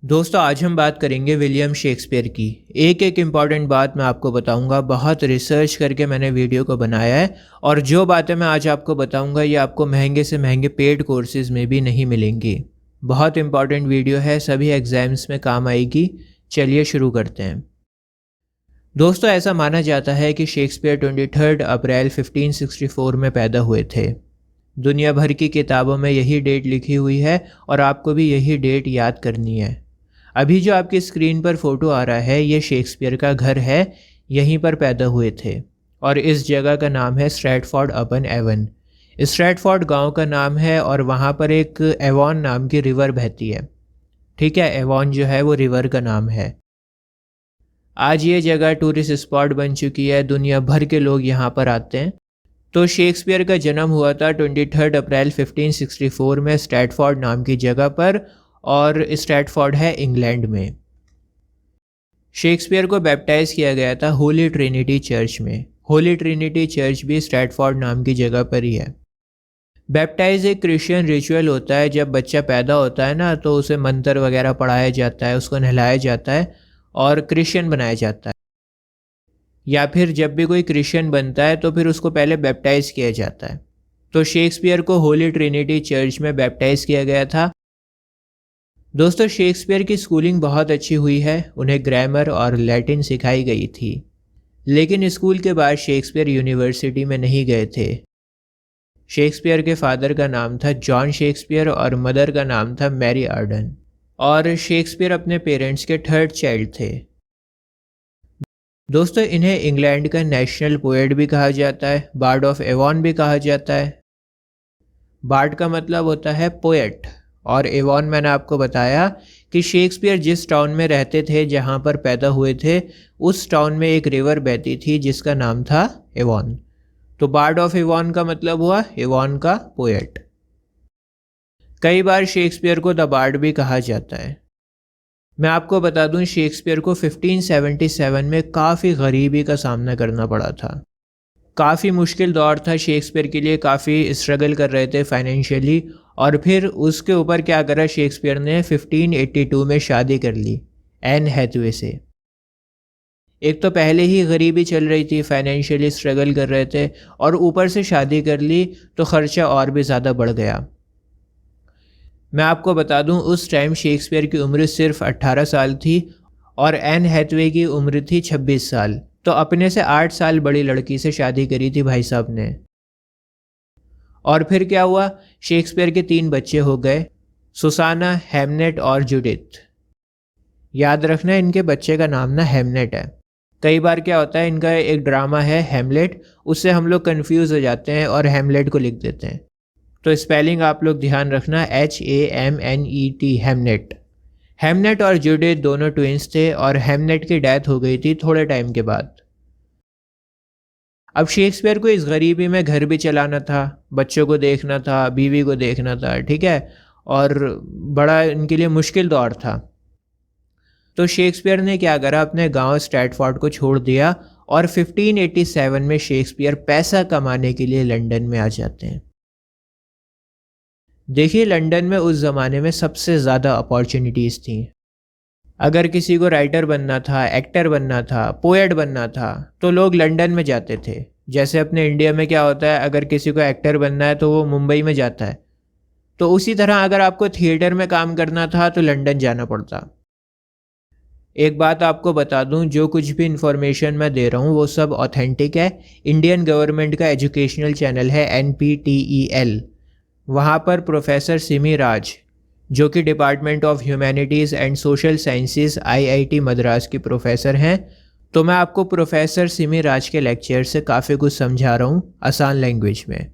दोस्तों आज हम बात करेंगे विलियम शेक्सपियर की। एक एक इम्पॉर्टेंट बात मैं आपको बताऊंगा। बहुत रिसर्च करके मैंने वीडियो को बनाया है और जो बातें मैं आज आपको बताऊंगा ये आपको महंगे से महंगे पेड कोर्सेज में भी नहीं मिलेंगी। बहुत इम्पॉर्टेंट वीडियो है, सभी एग्ज़ाम्स में काम आएगी। चलिए शुरू करते हैं। दोस्तों ऐसा माना जाता है कि शेक्सपियर 23 अप्रैल 1564 में पैदा हुए थे। दुनिया भर की किताबों में यही डेट लिखी हुई है और आपको भी यही डेट याद करनी है। अभी जो आपकी स्क्रीन पर फोटो आ रहा है ये शेक्सपियर का घर है, यहीं पर पैदा हुए थे और इस जगह का नाम है स्ट्रैटफोर्ड अपन एवन। स्ट्रैटफोर्ड गांव का नाम है और वहाँ पर एक एवॉन नाम की रिवर बहती है। ठीक है, एवॉन जो है वो रिवर का नाम है। आज ये जगह टूरिस्ट स्पॉट बन चुकी है, दुनिया भर के लोग यहाँ पर आते हैं। तो शेक्सपियर का जन्म हुआ था 23 अप्रैल 1564 में स्ट्रैटफोर्ड नाम की जगह पर, और स्ट्रैटफोर्ड है इंग्लैंड में। शेक्सपियर को बैप्टाइज किया गया था होली ट्रिनिटी चर्च में। होली ट्रिनिटी चर्च भी स्ट्रैटफोर्ड नाम की जगह पर ही है। बैप्टाइज एक क्रिश्चियन रिचुअल होता है। जब बच्चा पैदा होता है ना तो उसे मंत्र वगैरह पढ़ाया जाता है, उसको नहलाया जाता है और क्रिश्चियन बनाया जाता है। या फिर जब भी कोई क्रिश्चियन बनता है तो फिर उसको पहले बैप्टाइज किया जाता है। तो शेक्सपियर को होली ट्रिनिटी चर्च में बैप्टाइज किया गया था। दोस्तों शेक्सपियर की स्कूलिंग बहुत अच्छी हुई है, उन्हें ग्रामर और लैटिन सिखाई गई थी। लेकिन स्कूल के बाद शेक्सपियर यूनिवर्सिटी में नहीं गए थे। शेक्सपियर के फादर का नाम था जॉन शेक्सपियर और मदर का नाम था मैरी आर्डन, और शेक्सपियर अपने पेरेंट्स के थर्ड चाइल्ड थे। दोस्तों इन्हें इंग्लैंड का नेशनल पोएट भी कहा जाता है, बार्ड ऑफ एवॉन भी कहा जाता है। बार्ड का मतलब होता है पोएट, और एवॉन मैंने आपको बताया कि शेक्सपियर जिस टाउन में रहते थे, जहाँ पर पैदा हुए थे, उस टाउन में एक रिवर बहती थी जिसका नाम था एवॉन। तो बार्ड ऑफ एवॉन का मतलब हुआ एवॉन का पोएट। कई बार शेक्सपियर को द बार्ड भी कहा जाता है। मैं आपको बता दूं शेक्सपियर को 1577 में काफ़ी गरीबी का सामना करना पड़ा था। काफ़ी मुश्किल दौर था शेक्सपियर के लिए, काफ़ी स्ट्रगल कर रहे थे फाइनेंशियली। और फिर उसके ऊपर क्या करा शेक्सपियर ने, 1582 में शादी कर ली एन हैथवे से। एक तो पहले ही गरीबी चल रही थी, फाइनेंशियली स्ट्रगल कर रहे थे, और ऊपर से शादी कर ली तो ख़र्चा और भी ज़्यादा बढ़ गया। मैं आपको बता दूं उस टाइम शेक्सपियर की उम्र सिर्फ 18 साल थी और एन हैथवे की उम्र थी 26 साल। तो अपने से 8 साल बड़ी लड़की से शादी करी थी भाई साहब ने। और फिर क्या हुआ, शेक्सपियर के 3 बच्चे हो गए, सुसाना, हेमनेट और जूडिथ। याद रखना इनके बच्चे का नाम ना हेमनेट है। कई बार क्या होता है, इनका एक ड्रामा है हेमलेट, उससे हम लोग कंफ्यूज हो जाते हैं और हेमलेट को लिख देते हैं। तो स्पेलिंग आप लोग ध्यान रखना, HAMNET, हेमनेट। हेमनेट और जूडिथ दोनों ट्विंस थे और हेमनेट की डेथ हो गई थी थोड़े टाइम के बाद। अब शेक्सपियर को इस गरीबी में घर भी चलाना था, बच्चों को देखना था, बीवी को देखना था, ठीक है, और बड़ा इनके लिए मुश्किल दौर था। तो शेक्सपियर ने क्या करा, अपने गांव स्ट्रैटफोर्ड को छोड़ दिया और 1587 में शेक्सपियर पैसा कमाने के लिए लंदन में आ जाते हैं। देखिए लंदन में उस ज़माने में सबसे ज़्यादा अपॉर्चुनिटीज़ थी। अगर किसी को राइटर बनना था, एक्टर बनना था, पोएट बनना था, तो लोग लंदन में जाते थे। जैसे अपने इंडिया में क्या होता है, अगर किसी को एक्टर बनना है तो वो मुंबई में जाता है। तो उसी तरह अगर आपको थिएटर में काम करना था तो लंदन जाना पड़ता। एक बात आपको बता दूं, जो कुछ भी इंफॉर्मेशन मैं दे रहा हूं वो सब ऑथेंटिक है। इंडियन गवर्नमेंट का एजुकेशनल चैनल है NPTEL, वहाँ पर प्रोफेसर सिमी राज, जो कि department of humanities and social sciences IIT Madras की प्रोफेसर हैं। तो मैं आपको प्रोफेसर सिमी राज के लेक्चर से काफ़ी कुछ समझा रहा हूँ आसान लैंग्वेज में,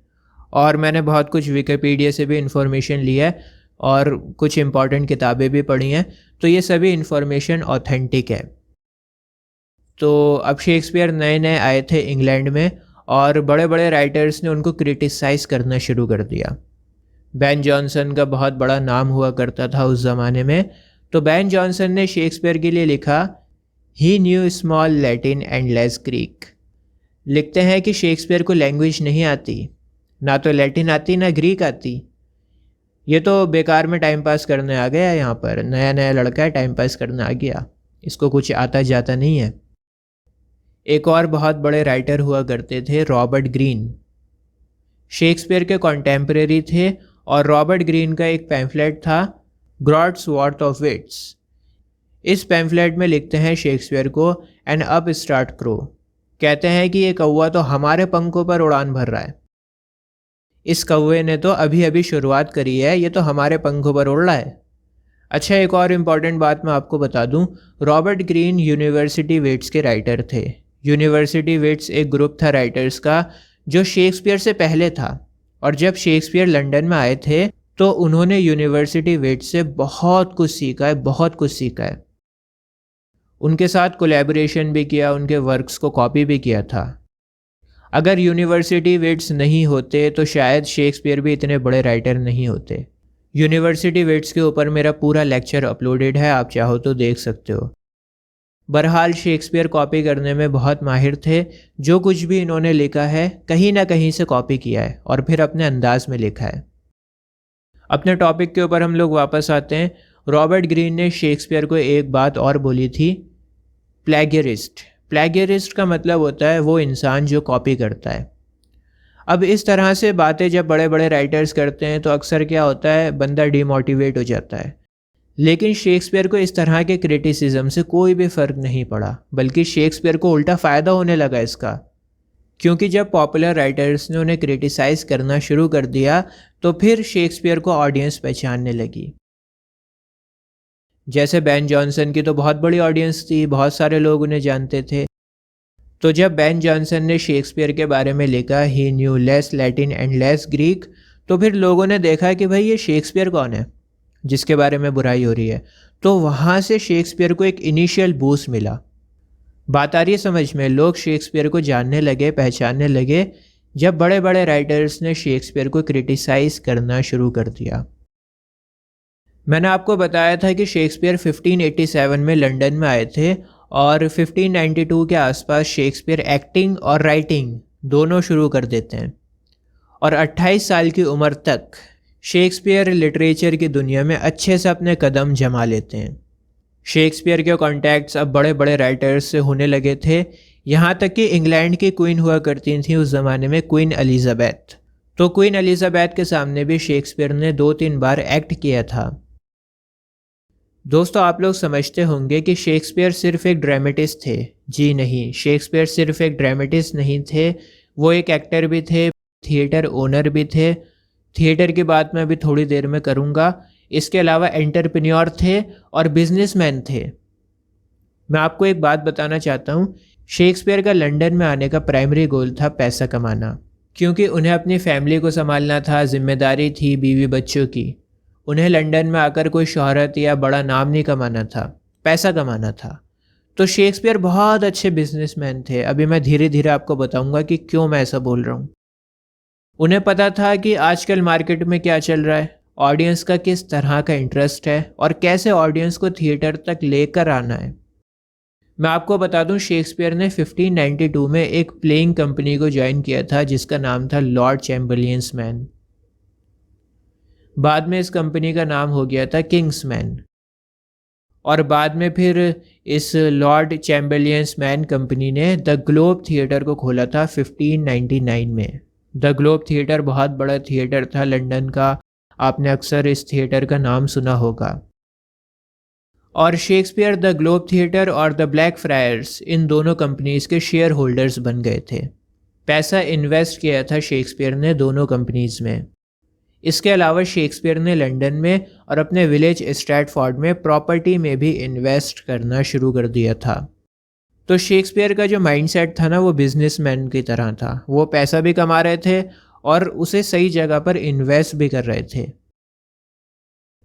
और मैंने बहुत कुछ विकिपीडिया से भी इंफॉर्मेशन लिया है और कुछ इंपॉर्टेंट किताबें भी पढ़ी हैं। तो ये सभी इंफॉर्मेशन ऑथेंटिक है। तो अब शेक्सपियर नए नए आए थे इंग्लैंड में और बड़े बड़े राइटर्स ने उनको क्रिटिसाइज़ करना शुरू कर दिया। बेन जॉनसन का बहुत बड़ा नाम हुआ करता था उस ज़माने में। तो बेन जॉनसन ने शेक्सपियर के लिए लिखा, he knew small Latin and less Greek. लिखते हैं कि शेक्सपियर को लैंग्वेज नहीं आती, ना तो लैटिन आती ना ग्रीक आती। ये तो बेकार में टाइम पास करने आ गया, यहाँ पर नया नया लड़का है, टाइम पास करने आ गया, इसको कुछ आता जाता नहीं है। एक और बहुत बड़े राइटर हुआ करते थे, रॉबर्ट ग्रीन, शेक्सपियर के कॉन्टेम्परेरी थे। और रॉबर्ट ग्रीन का एक पैम्फलेट था, ग्रॉड्स वर्थ ऑफ विट्स। इस पैम्फलेट में लिखते हैं शेक्सपियर को, एन अप स्टार्ट क्रो, कहते हैं कि ये कौवा तो हमारे पंखों पर उड़ान भर रहा है, इस कौवे ने तो अभी अभी शुरुआत करी है, ये तो हमारे पंखों पर उड़ रहा है। अच्छा, एक और इम्पॉर्टेंट बात मैं आपको बता दूं, रॉबर्ट ग्रीन यूनिवर्सिटी वेट्स के राइटर थे। यूनिवर्सिटी वेट्स एक ग्रुप था राइटर्स का जो शेक्सपियर से पहले था, और जब शेक्सपियर लंदन में आए थे तो उन्होंने यूनिवर्सिटी वेट्स से बहुत कुछ सीखा है, बहुत कुछ सीखा है। उनके साथ कोलैबोरेशन भी किया, उनके वर्क्स को कॉपी भी किया था। अगर यूनिवर्सिटी वेट्स नहीं होते तो शायद शेक्सपियर भी इतने बड़े राइटर नहीं होते। यूनिवर्सिटी वेट्स के ऊपर मेरा पूरा लेक्चर अपलोडेड है, आप चाहो तो देख सकते हो। बहरहाल शेक्सपियर कॉपी करने में बहुत माहिर थे, जो कुछ भी इन्होंने लिखा है कहीं ना कहीं से कॉपी किया है और फिर अपने अंदाज में लिखा है। अपने टॉपिक के ऊपर हम लोग वापस आते हैं। रॉबर्ट ग्रीन ने शेक्सपियर को एक बात और बोली थी, प्लेगियरिस्ट। प्लेगियरिस्ट का मतलब होता है वो इंसान जो कॉपी करता है। अब इस तरह से बातें जब बड़े बड़े राइटर्स करते हैं तो अक्सर क्या होता है, बंदा डिमोटिवेट हो जाता है। लेकिन शेक्सपियर को इस तरह के क्रिटिसिज्म से कोई भी फ़र्क नहीं पड़ा, बल्कि शेक्सपियर को उल्टा फ़ायदा होने लगा इसका, क्योंकि जब पॉपुलर राइटर्स ने उन्हें क्रिटिसाइज़ करना शुरू कर दिया तो फिर शेक्सपियर को ऑडियंस पहचानने लगी। जैसे बेन जॉनसन की तो बहुत बड़ी ऑडियंस थी, बहुत सारे लोग उन्हें जानते थे। तो जब बेन जॉनसन ने शेक्सपियर के बारे में लिखा he knew less Latin and less Greek, तो फिर लोगों ने देखा कि भाई ये शेक्सपियर कौन है जिसके बारे में बुराई हो रही है। तो वहाँ से शेक्सपियर को एक इनिशियल बूस्ट मिला। बात आ रही है समझ में? लोग शेक्सपियर को जानने लगे, पहचानने लगे जब बड़े बड़े राइटर्स ने शेक्सपियर को क्रिटिसाइज़ करना शुरू कर दिया। मैंने आपको बताया था कि शेक्सपियर 1587 में लंदन में आए थे और 1592 के आसपास शेक्सपियर एक्टिंग और राइटिंग दोनों शुरू कर देते हैं, और 28 साल की उम्र तक शेक्सपियर लिटरेचर की दुनिया में अच्छे से अपने कदम जमा लेते हैं। शेक्सपियर के कॉन्टैक्ट्स अब बड़े बड़े राइटर्स से होने लगे थे, यहाँ तक कि इंग्लैंड की क्वीन हुआ करती थी उस ज़माने में, क्वीन एलिज़ाबेथ। तो क्वीन एलिज़ाबेथ के सामने भी शेक्सपियर ने 2-3 बार एक्ट किया था। दोस्तों, आप लोग समझते होंगे कि शेक्सपियर सिर्फ एक ड्रामेटिस्ट थे। जी नहीं, शेक्सपियर सिर्फ एक ड्रामेटिस्ट नहीं थे, वो एक एक्टर भी थे, थिएटर ओनर भी थे। थिएटर की बात मैं अभी थोड़ी देर में करूँगा। इसके अलावा एंटरप्रेन्योर थे और बिजनेसमैन थे। मैं आपको एक बात बताना चाहता हूँ, शेक्सपियर का लंदन में आने का प्राइमरी गोल था पैसा कमाना, क्योंकि उन्हें अपनी फैमिली को संभालना था, जिम्मेदारी थी बीवी बच्चों की। उन्हें लंदन में आकर कोई शोहरत या बड़ा नाम नहीं कमाना था, पैसा कमाना था। तो शेक्सपियर बहुत अच्छे बिजनेसमैन थे। अभी मैं धीरे धीरे आपको बताऊंगा कि क्यों मैं ऐसा बोल रहा हूँ। उन्हें पता था कि आजकल मार्केट में क्या चल रहा है, ऑडियंस का किस तरह का इंटरेस्ट है और कैसे ऑडियंस को थिएटर तक लेकर आना है। मैं आपको बता दूं, शेक्सपियर ने 1592 में एक प्लेइंग कंपनी को ज्वाइन किया था जिसका नाम था लॉर्ड चैम्बर्लियंस मैन। बाद में इस कंपनी का नाम हो गया था किंग्स मैन, और बाद में फिर इस लॉर्ड चैम्बर्लियंस मैन कंपनी ने द ग्लोब थिएटर को खोला था 1599 में। द ग्लोब थिएटर बहुत बड़ा थिएटर था लंदन का, आपने अक्सर इस थिएटर का नाम सुना होगा। और शेक्सपियर द ग्लोब थिएटर और द ब्लैक फ्रायर्स, इन दोनों कंपनीज के शेयर होल्डर्स बन गए थे। पैसा इन्वेस्ट किया था शेक्सपियर ने दोनों कंपनीज में। इसके अलावा शेक्सपियर ने लंदन में और अपने विलेज स्ट्रैटफोर्ड में प्रॉपर्टी में भी इन्वेस्ट करना शुरू कर दिया था। तो शेक्सपियर का जो माइंडसेट था ना, वो बिजनेसमैन की तरह था। वो पैसा भी कमा रहे थे और उसे सही जगह पर इन्वेस्ट भी कर रहे थे।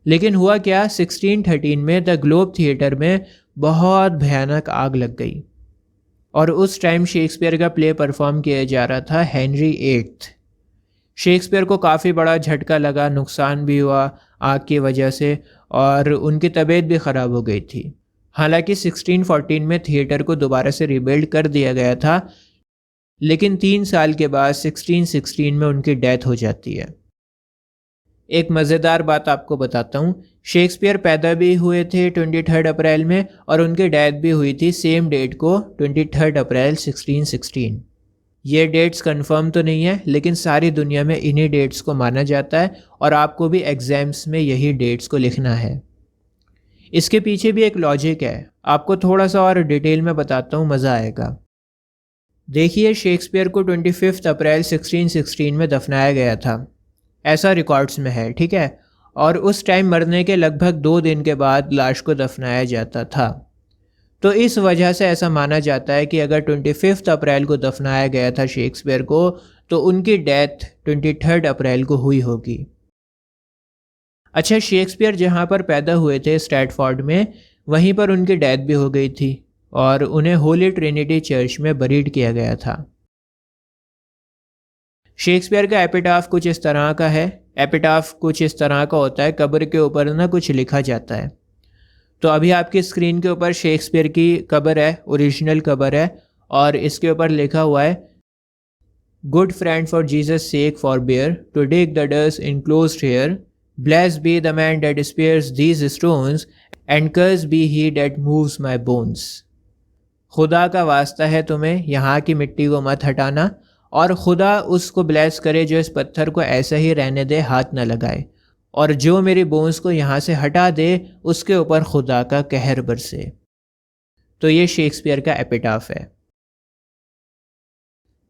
लेकिन हुआ क्या, 1613 में द ग्लोब थिएटर में बहुत भयानक आग लग गई, और उस टाइम शेक्सपियर का प्ले परफॉर्म किया जा रहा था हेनरी VIII। शेक्सपियर को काफ़ी बड़ा झटका लगा, नुकसान भी हुआ आग की वजह से, और उनकी तबीयत भी ख़राब हो गई थी। हालांकि 1614 में थिएटर को दोबारा से रिबिल्ड कर दिया गया था, लेकिन 3 साल के बाद 1616 में उनकी डेथ हो जाती है। एक मज़ेदार बात आपको बताता हूँ, शेक्सपियर पैदा भी हुए थे 23 अप्रैल में और उनकी डेथ भी हुई थी सेम डेट को 23 अप्रैल 1616। ये डेट्स कंफर्म तो नहीं है, लेकिन सारी दुनिया में इन्हीं डेट्स को माना जाता है और आपको भी एग्ज़ाम्स में यही डेट्स को लिखना है। इसके पीछे भी एक लॉजिक है, आपको थोड़ा सा और डिटेल में बताता हूँ, मज़ा आएगा। देखिए, शेक्सपियर को 25 अप्रैल 1616 में दफनाया गया था, ऐसा रिकॉर्ड्स में है, ठीक है। और उस टाइम मरने के लगभग 2 दिन के बाद लाश को दफनाया जाता था। तो इस वजह से ऐसा माना जाता है कि अगर 25 अप्रैल को दफनाया गया था शेक्सपियर को, तो उनकी डेथ 23 अप्रैल को हुई होगी। अच्छा, शेक्सपियर जहाँ पर पैदा हुए थे स्ट्रैटफोर्ड में, वहीं पर उनकी डेथ भी हो गई थी और उन्हें होली ट्रिनिटी चर्च में बरीड किया गया था। शेक्सपियर का एपिटाफ कुछ इस तरह का है। एपिटाफ कुछ इस तरह का होता है, कब्र के ऊपर ना कुछ लिखा जाता है। तो अभी आपकी स्क्रीन के ऊपर शेक्सपियर की कब्र है, ओरिजिनल कब्र है, और इसके ऊपर लिखा हुआ है, good friend for Jesus sake forbear to dig the dust enclosed here, blessed be the man that spares these stones and curse be he that moves my bones. खुदा का वास्ता है तुम्हें यहाँ की मिट्टी को मत हटाना, और खुदा उसको ब्लेस करे जो इस पत्थर को ऐसा ही रहने दे, हाथ न लगाए, और जो मेरी बोन्स को यहाँ से हटा दे उसके ऊपर खुदा का कहर बरसे। तो ये शेक्सपियर का एपिटाफ है।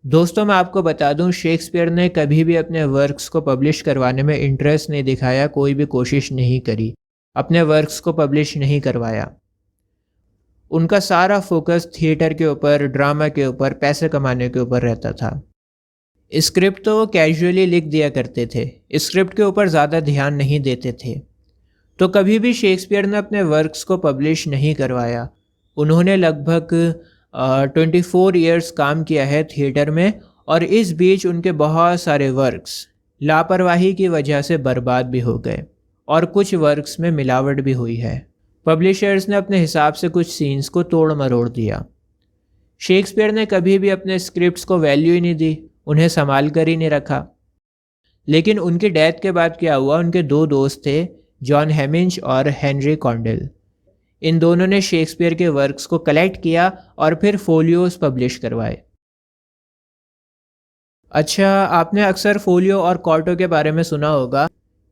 दोस्तों, मैं आपको बता दूं, शेक्सपियर ने कभी भी अपने वर्क्स को पब्लिश करवाने में इंटरेस्ट नहीं दिखाया, कोई भी कोशिश नहीं करी, अपने वर्क्स को पब्लिश नहीं करवाया। उनका सारा फोकस थिएटर के ऊपर, ड्रामा के ऊपर, पैसे कमाने के ऊपर रहता था। स्क्रिप्ट तो वो कैजुअली लिख दिया करते थे, स्क्रिप्ट के ऊपर ज़्यादा ध्यान नहीं देते थे। तो कभी भी शेक्सपियर ने अपने वर्क्स को पब्लिश नहीं करवाया। उन्होंने लगभग 24 ईयर्स काम किया है थिएटर में, और इस बीच उनके बहुत सारे वर्क्स लापरवाही की वजह से बर्बाद भी हो गए और कुछ वर्क्स में मिलावट भी हुई है। पब्लिशर्स ने अपने हिसाब से कुछ सीन्स को तोड़ मरोड़ दिया। शेक्सपियर ने कभी भी अपने स्क्रिप्ट्स को वैल्यू ही नहीं दी, उन्हें संभाल कर ही नहीं रखा। लेकिन उनकी डेथ के बाद क्या हुआ, उनके 2 दोस्त थे, जॉन हेमिंज और हेनरी कॉन्डेल। इन दोनों ने शेक्सपियर के वर्क्स को कलेक्ट किया और फिर फोलियोज पब्लिश करवाए। अच्छा, आपने अक्सर फोलियो और कॉर्टो के बारे में सुना होगा।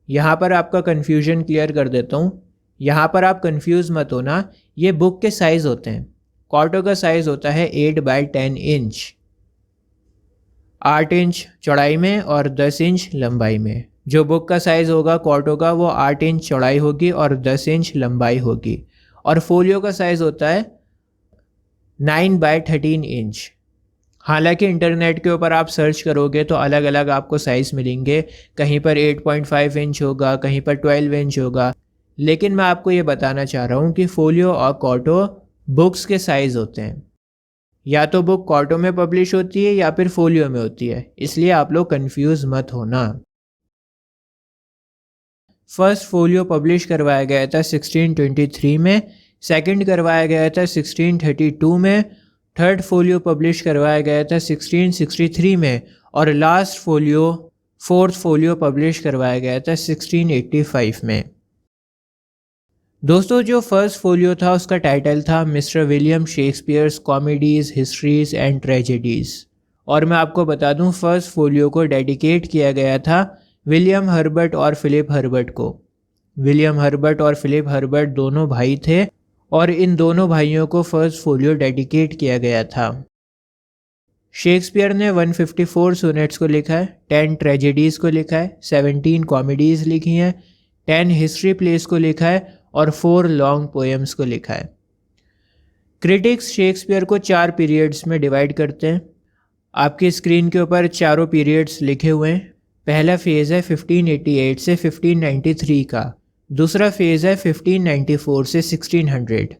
यहाँ पर आपका कन्फ्यूजन क्लियर कर देता हूँ। यहाँ पर आप कंफ्यूज मत होना, ये बुक के साइज़ होते हैं। कॉर्टो का साइज़ होता है 8 बाय 10 इंच, 8 इंच चौड़ाई में और 10 इंच लंबाई में। जो बुक का साइज़ होगा कॉर्टो का, वो 8 इंच चौड़ाई होगी और 10 इंच लंबाई होगी। और फोलियो का साइज़ होता है 9 बाय 13 इंच। हालांकि इंटरनेट के ऊपर आप सर्च करोगे तो अलग अलग आपको साइज़ मिलेंगे, कहीं पर 8.5 इंच होगा, कहीं पर 12 इंच होगा। लेकिन मैं आपको ये बताना चाह रहा हूँ कि फोलियो और कॉर्टो बुक्स के साइज़ होते हैं। या तो बुक कॉर्टो में पब्लिश होती है या फिर फोलियो में होती है, इसलिए आप लोग कंफ्यूज मत होना। फर्स्ट फोलियो पब्लिश करवाया गया था 1623 में, सेकंड करवाया गया था 1632 में, थर्ड फोलियो पब्लिश करवाया गया था 1663 में, और last folio, fourth folio publish करवाया गया था 1685 में। दोस्तों, जो फर्स्ट फोलियो था उसका टाइटल था mister William Shakespeare's comedies, histories and tragedies. और मैं आपको बता दूं, फर्स्ट फोलियो को डेडिकेट किया गया था विलियम हर्बर्ट और फिलिप हर्बर्ट को। विलियम हर्बर्ट और फिलिप हर्बर्ट दोनों भाई थे और इन दोनों भाइयों को फर्स्ट फोलियो डेडिकेट किया गया था। शेक्सपियर ने 154 सोनेट्स को लिखा है, 10 ट्रेजेडीज़ को लिखा है, 17 कॉमेडीज़ लिखी हैं, 10 हिस्ट्री प्लेस को लिखा है और 4 लॉन्ग पोएम्स को लिखा है। क्रिटिक्स शेक्सपियर को 4 पीरियड्स में डिवाइड करते हैं। आपकी स्क्रीन के ऊपर चारों पीरियड्स लिखे हुए हैं। पहला फेज़ है 1588 से 1593 का, दूसरा फेज़ है 1594 से 1600,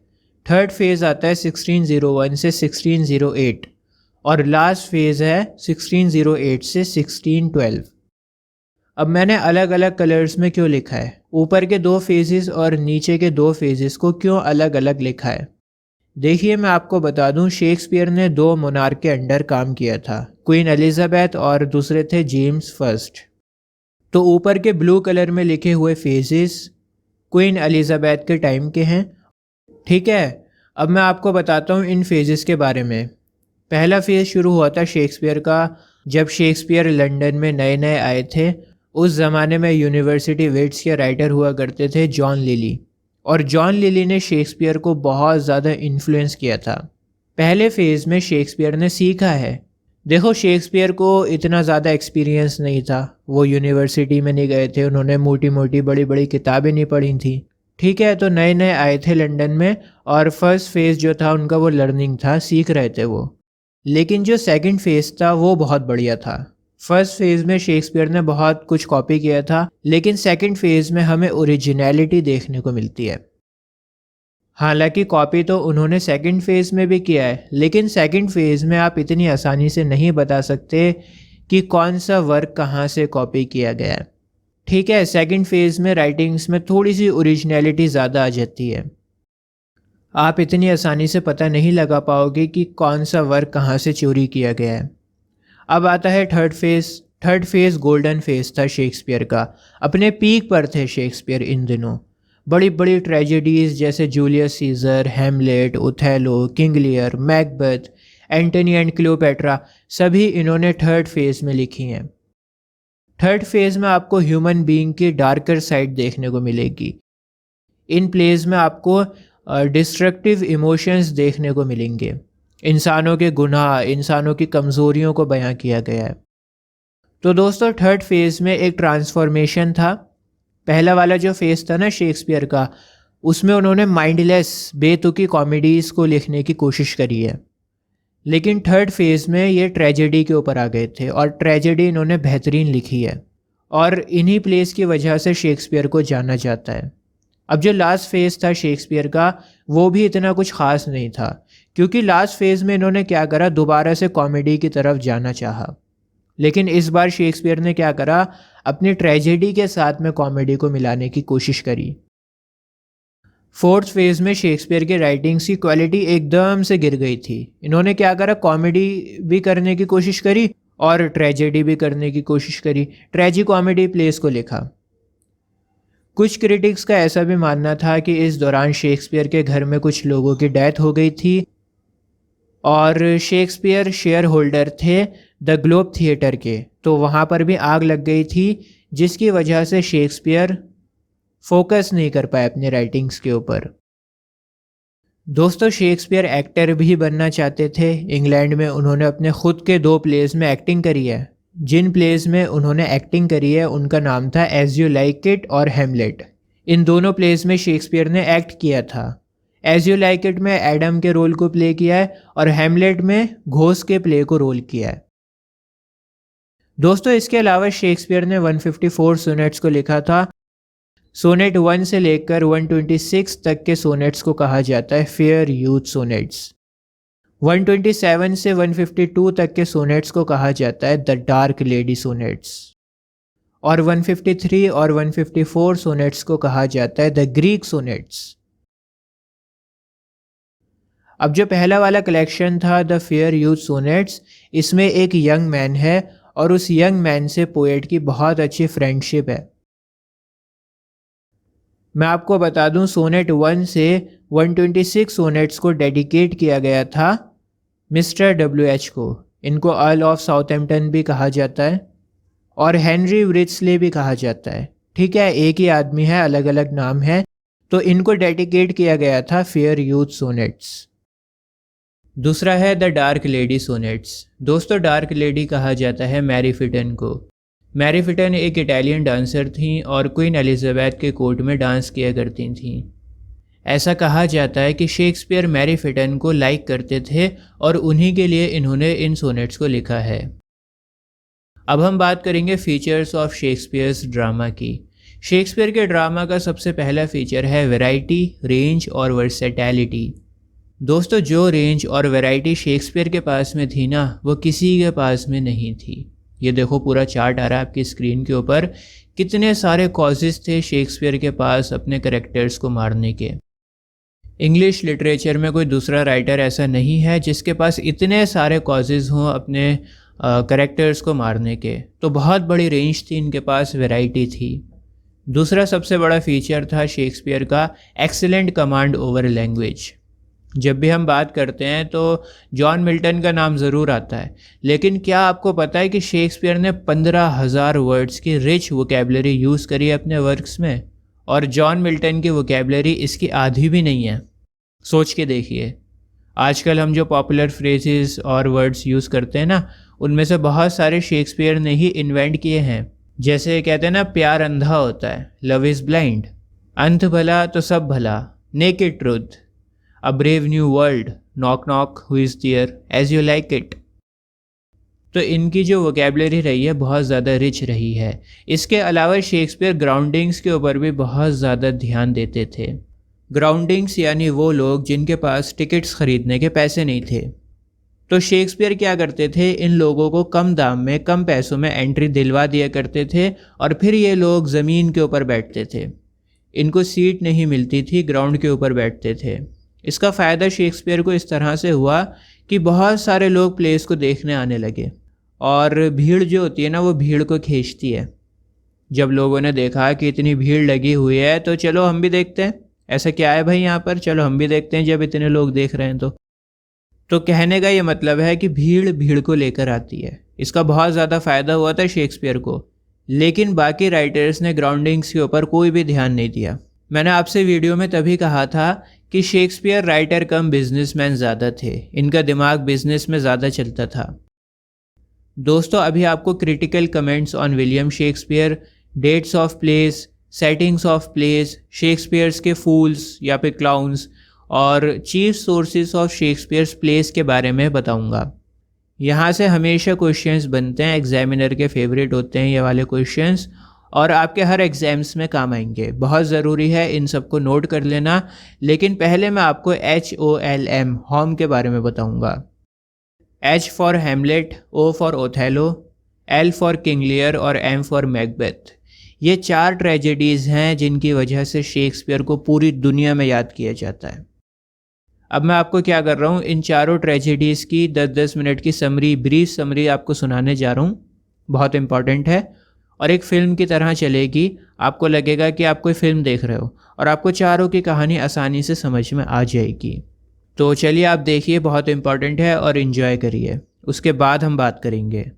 थर्ड फेज़ आता है 1601 से 1608 और लास्ट फेज़ है 1608 से 1612। अब मैंने अलग अलग कलर्स में क्यों लिखा है, ऊपर के 2 फेजेस और नीचे के 2 फेजेस को क्यों अलग अलग लिखा है? देखिए, मैं आपको बता दूं, शेक्सपियर ने 2 मोनार्क के अंडर काम किया था, क्वीन एलिजाबेथ और दूसरे थे जेम्स फर्स्ट। तो ऊपर के ब्लू कलर में लिखे हुए फेजेस क्वीन एलिजाबेथ के टाइम के हैं। ठीक है, अब मैं आपको बताता हूँ इन फेजेस के बारे में। पहला फेज़ शुरू हुआ था शेक्सपियर का जब शेक्सपियर लंदन में नए नए आए थे। उस ज़माने में यूनिवर्सिटी वेट्स के राइटर हुआ करते थे जॉन लिली, और जॉन लिली ने शेक्सपियर को बहुत ज़्यादा इन्फ्लुएंस किया था। पहले फेज़ में शेक्सपियर ने सीखा है। देखो, शेक्सपियर को इतना ज़्यादा एक्सपीरियंस नहीं था, वो यूनिवर्सिटी में नहीं गए थे, उन्होंने मोटी मोटी बड़ी बड़ी किताबें नहीं पढ़ी थी। ठीक है, तो नए नए आए थे लंदन में, और फर्स्ट फेज़ जो था उनका वो लर्निंग था, सीख रहे थे वो। लेकिन जो सेकंड फेज़ था वो बहुत बढ़िया था। फर्स्ट फेज़ में शेक्सपियर ने बहुत कुछ कॉपी किया था, लेकिन सेकंड फेज़ में हमें ओरिजिनलिटी देखने को मिलती है। हालांकि कॉपी तो उन्होंने सेकंड फेज़ में भी किया है, लेकिन सेकंड फेज़ में आप इतनी आसानी से नहीं बता सकते कि कौन सा वर्क कहाँ से कॉपी किया गया है। ठीक है, सेकंड फेज़ में राइटिंग्स में थोड़ी सी ओरिजिनलिटी ज़्यादा आ जाती है। आप इतनी आसानी से पता नहीं लगा पाओगे कि कौन सा वर्क कहाँ से चोरी किया गया है। अब आता है third phase. Third phase golden phase था शेक्सपियर का। अपने पीक पर थे शेक्सपियर इन दिनों। बड़ी बड़ी ट्रेजेडीज़ जैसे Julius Caesar, Hamlet, Othello, King Lear, Macbeth, Antony and Cleopatra, सभी इन्होंने थर्ड फेज़ में लिखी हैं। थर्ड फेज़ में आपको ह्यूमन बीइंग की डार्कर साइड देखने को मिलेगी। इन प्लेज में आपको डिस्ट्रक्टिव इमोशंस देखने को मिलेंगे। इंसानों के गुनाह, इंसानों की कमज़ोरियों को बयां किया गया है। तो दोस्तों, थर्ड फेज़ में एक ट्रांसफॉर्मेशन था। पहला वाला जो फेज़ था ना शेक्सपियर का, उसमें उन्होंने माइंडलेस बेतुकी कॉमेडीज़ को लिखने की कोशिश करी है। लेकिन थर्ड फेज़ में ये ट्रेजेडी के ऊपर आ गए थे, और ट्रेजेडी इन्होंने बेहतरीन लिखी है, और इन्हीं प्लेस की वजह से शेक्सपियर को जाना जाता है। अब जो लास्ट फेज़ था शेक्सपियर का, वो भी इतना कुछ ख़ास नहीं था, क्योंकि लास्ट फेज़ में इन्होंने क्या करा, दोबारा से कॉमेडी की तरफ जाना चाहा। लेकिन इस बार शेक्सपियर ने क्या करा, अपनी ट्रेजेडी के साथ में कॉमेडी को मिलाने की कोशिश करी। फोर्थ फेज़ में शेक्सपियर के राइटिंग्स की क्वालिटी एकदम से गिर गई थी। इन्होंने क्या करा, कॉमेडी भी करने की कोशिश करी और ट्रेजेडी भी करने की कोशिश करी। ट्रेजी कॉमेडी प्लेस को लिखा। कुछ क्रिटिक्स का ऐसा भी मानना था कि इस दौरान शेक्सपियर के घर में कुछ लोगों की डेथ हो गई थी, और शेक्सपियर शेयर होल्डर थे द ग्लोब थिएटर के, तो वहाँ पर भी आग लग गई थी, जिसकी वजह से शेक्सपियर फोकस नहीं कर पाए अपने राइटिंग्स के ऊपर। दोस्तों, शेक्सपियर एक्टर भी बनना चाहते थे। इंग्लैंड में उन्होंने अपने खुद के 2 प्लेस में एक्टिंग करी है। जिन प्लेस में उन्होंने एक्टिंग करी है उनका नाम था एज यू लाइक इट और हैमलेट। इन दोनों प्लेस में शेक्सपियर ने एक्ट किया था। एज यू लाइक इट में एडम के रोल को प्ले किया है, और हैमलेट में घोष के प्ले को रोल किया है। दोस्तों, इसके अलावा शेक्सपियर ने 154 सोनेट्स को लिखा था। सोनेट 1 से लेकर 126 तक के सोनेट्स को कहा जाता है फेयर यूथ सोनेट्स। 127 से 152 तक के सोनेट्स को कहा जाता है द डार्क लेडी सोनेट्स, और 153 और 154 सोनेट्स को कहा जाता है द ग्रीक सोनेट्स। अब जो पहला वाला कलेक्शन था द फेयर यूथ सोनेट्स, इसमें एक यंग मैन है, और उस यंग मैन से पोएट की बहुत अच्छी फ्रेंडशिप है। मैं आपको बता दूं, सोनेट 1 से 126 सोनेट्स को डेडिकेट किया गया था मिस्टर WH को। इनको अर्ल ऑफ साउथहैम्पटन भी कहा जाता है, और हेनरी व्रिट्सले भी कहा जाता है। ठीक है, एक ही आदमी है, अलग अलग नाम है। तो इनको डेडिकेट किया गया था फेयर यूथ सोनेट्स। दूसरा है द डार्क लेडी सोनेट्स। दोस्तों, डार्क लेडी कहा जाता है मैरी फिटन को। मैरी फिटन एक इटालियन डांसर थीं और क्वीन एलिजाबेथ के कोर्ट में डांस किया करती थीं। ऐसा कहा जाता है कि शेक्सपियर मैरी फिटन को लाइक करते थे, और उन्हीं के लिए इन्होंने इन सोनेट्स को लिखा है। अब हम बात करेंगे फीचर्स ऑफ शेक्सपियर्स ड्रामा की। शेक्सपियर के ड्रामा का सबसे पहला फीचर है वैरायटी, रेंज और वर्सेटैलिटी। दोस्तों, जो रेंज और वैरायटी शेक्सपियर के पास में थी ना, वो किसी के पास में नहीं थी। ये देखो, पूरा चार्ट आ रहा है आपकी स्क्रीन के ऊपर। कितने सारे कॉजेज़ थे शेक्सपियर के पास अपने कैरेक्टर्स को मारने के। इंग्लिश लिटरेचर में कोई दूसरा राइटर ऐसा नहीं है जिसके पास इतने सारे कॉजेज़ हों अपने करेक्टर्स को मारने के। तो बहुत बड़ी रेंज थी इनके पास, वैरायटी थी। दूसरा सबसे बड़ा फीचर था शेक्सपियर का एक्सीलेंट कमांड ओवर लैंग्वेज। जब भी हम बात करते हैं तो जॉन मिल्टन का नाम ज़रूर आता है, लेकिन क्या आपको पता है कि शेक्सपियर ने 15,000 वर्ड्स की रिच वोकेबलरी यूज़ करी है अपने वर्क्स में, और जॉन मिल्टन की वोकेबलरी इसकी आधी भी नहीं है। सोच के देखिए, आजकल हम जो पॉपुलर फ्रेजेस और वर्ड्स यूज़ करते हैं ना, उनमें से बहुत सारे शेक्सपियर ने ही इन्वेंट किए हैं। जैसे कहते हैं ना, प्यार अंधा होता है, लव इज़ ब्लाइंड, अंत भला तो सब भला, naked truth, a brave new world, knock knock who is there, as you like it. तो इनकी जो वोकेबलरी रही है बहुत ज़्यादा रिच रही है। इसके अलावा शेक्सपियर ग्राउंडिंग्स के ऊपर भी बहुत ज़्यादा ध्यान देते थे। ग्राउंडिंग्स यानी वो लोग जिनके पास टिकट्स ख़रीदने के पैसे नहीं थे। तो शेक्सपियर क्या करते थे, इन लोगों को कम दाम में, कम पैसों में एंट्री दिलवा दिया करते थे, और फिर ये लोग ज़मीन के ऊपर बैठते थे। इनको सीट नहीं मिलती थी, ग्राउंड के ऊपर बैठते थे। इसका फ़ायदा शेक्सपियर को इस तरह से हुआ कि बहुत सारे लोग प्लेस को देखने आने लगे, और भीड़ जो होती है ना, वो भीड़ को खींचती है। जब लोगों ने देखा कि इतनी भीड़ लगी हुई है, तो चलो हम भी देखते हैं, ऐसा क्या है भाई यहाँ पर, चलो हम भी देखते हैं जब इतने लोग देख रहे हैं तो कहने का ये मतलब है कि भीड़ भीड़ को लेकर आती है। इसका बहुत ज़्यादा फ़ायदा हुआ था शेक्सपियर को, लेकिन बाकी राइटर्स ने ग्राउंडिंग्स के ऊपर कोई भी ध्यान नहीं दिया। मैंने आपसे वीडियो में तभी कहा था कि शेक्सपियर राइटर कम बिजनेसमैन ज़्यादा थे, इनका दिमाग बिजनेस में ज़्यादा चलता था। दोस्तों, अभी आपको critical comments on William Shakespeare, dates of plays, settings of plays, Shakespeare's के फूल्स या फिर क्लाउन्स, और chief sources of Shakespeare's plays के बारे में बताऊंगा। यहाँ से हमेशा क्वेश्चंस बनते हैं, एग्जामिनर के फेवरेट होते हैं ये वाले क्वेश्चंस, और आपके हर एग्जाम्स में काम आएंगे। बहुत ज़रूरी है इन सबको नोट कर लेना। लेकिन पहले मैं आपको HOLM होम के बारे में बताऊंगा। H for Hamlet, O for Othello, L for King Lear और M फॉर मैकबेथ। ये 4 ट्रेजेडीज़ हैं जिनकी वजह से शेक्सपियर को पूरी दुनिया में याद किया जाता है। अब मैं आपको क्या कर रहा हूँ, इन चारों ट्रेजेडीज़ की 10-10 मिनट की समरी, ब्रीफ समरी आपको सुनाने जा रहा हूँ। बहुत इंपॉर्टेंट है और एक फ़िल्म की तरह चलेगी। आपको लगेगा कि आप कोई फ़िल्म देख रहे हो, और आपको चारों की कहानी आसानी से समझ में आ जाएगी। तो चलिए आप देखिए, बहुत इंपॉर्टेंट है और इन्जॉय करिए, उसके बाद हम बात करेंगे।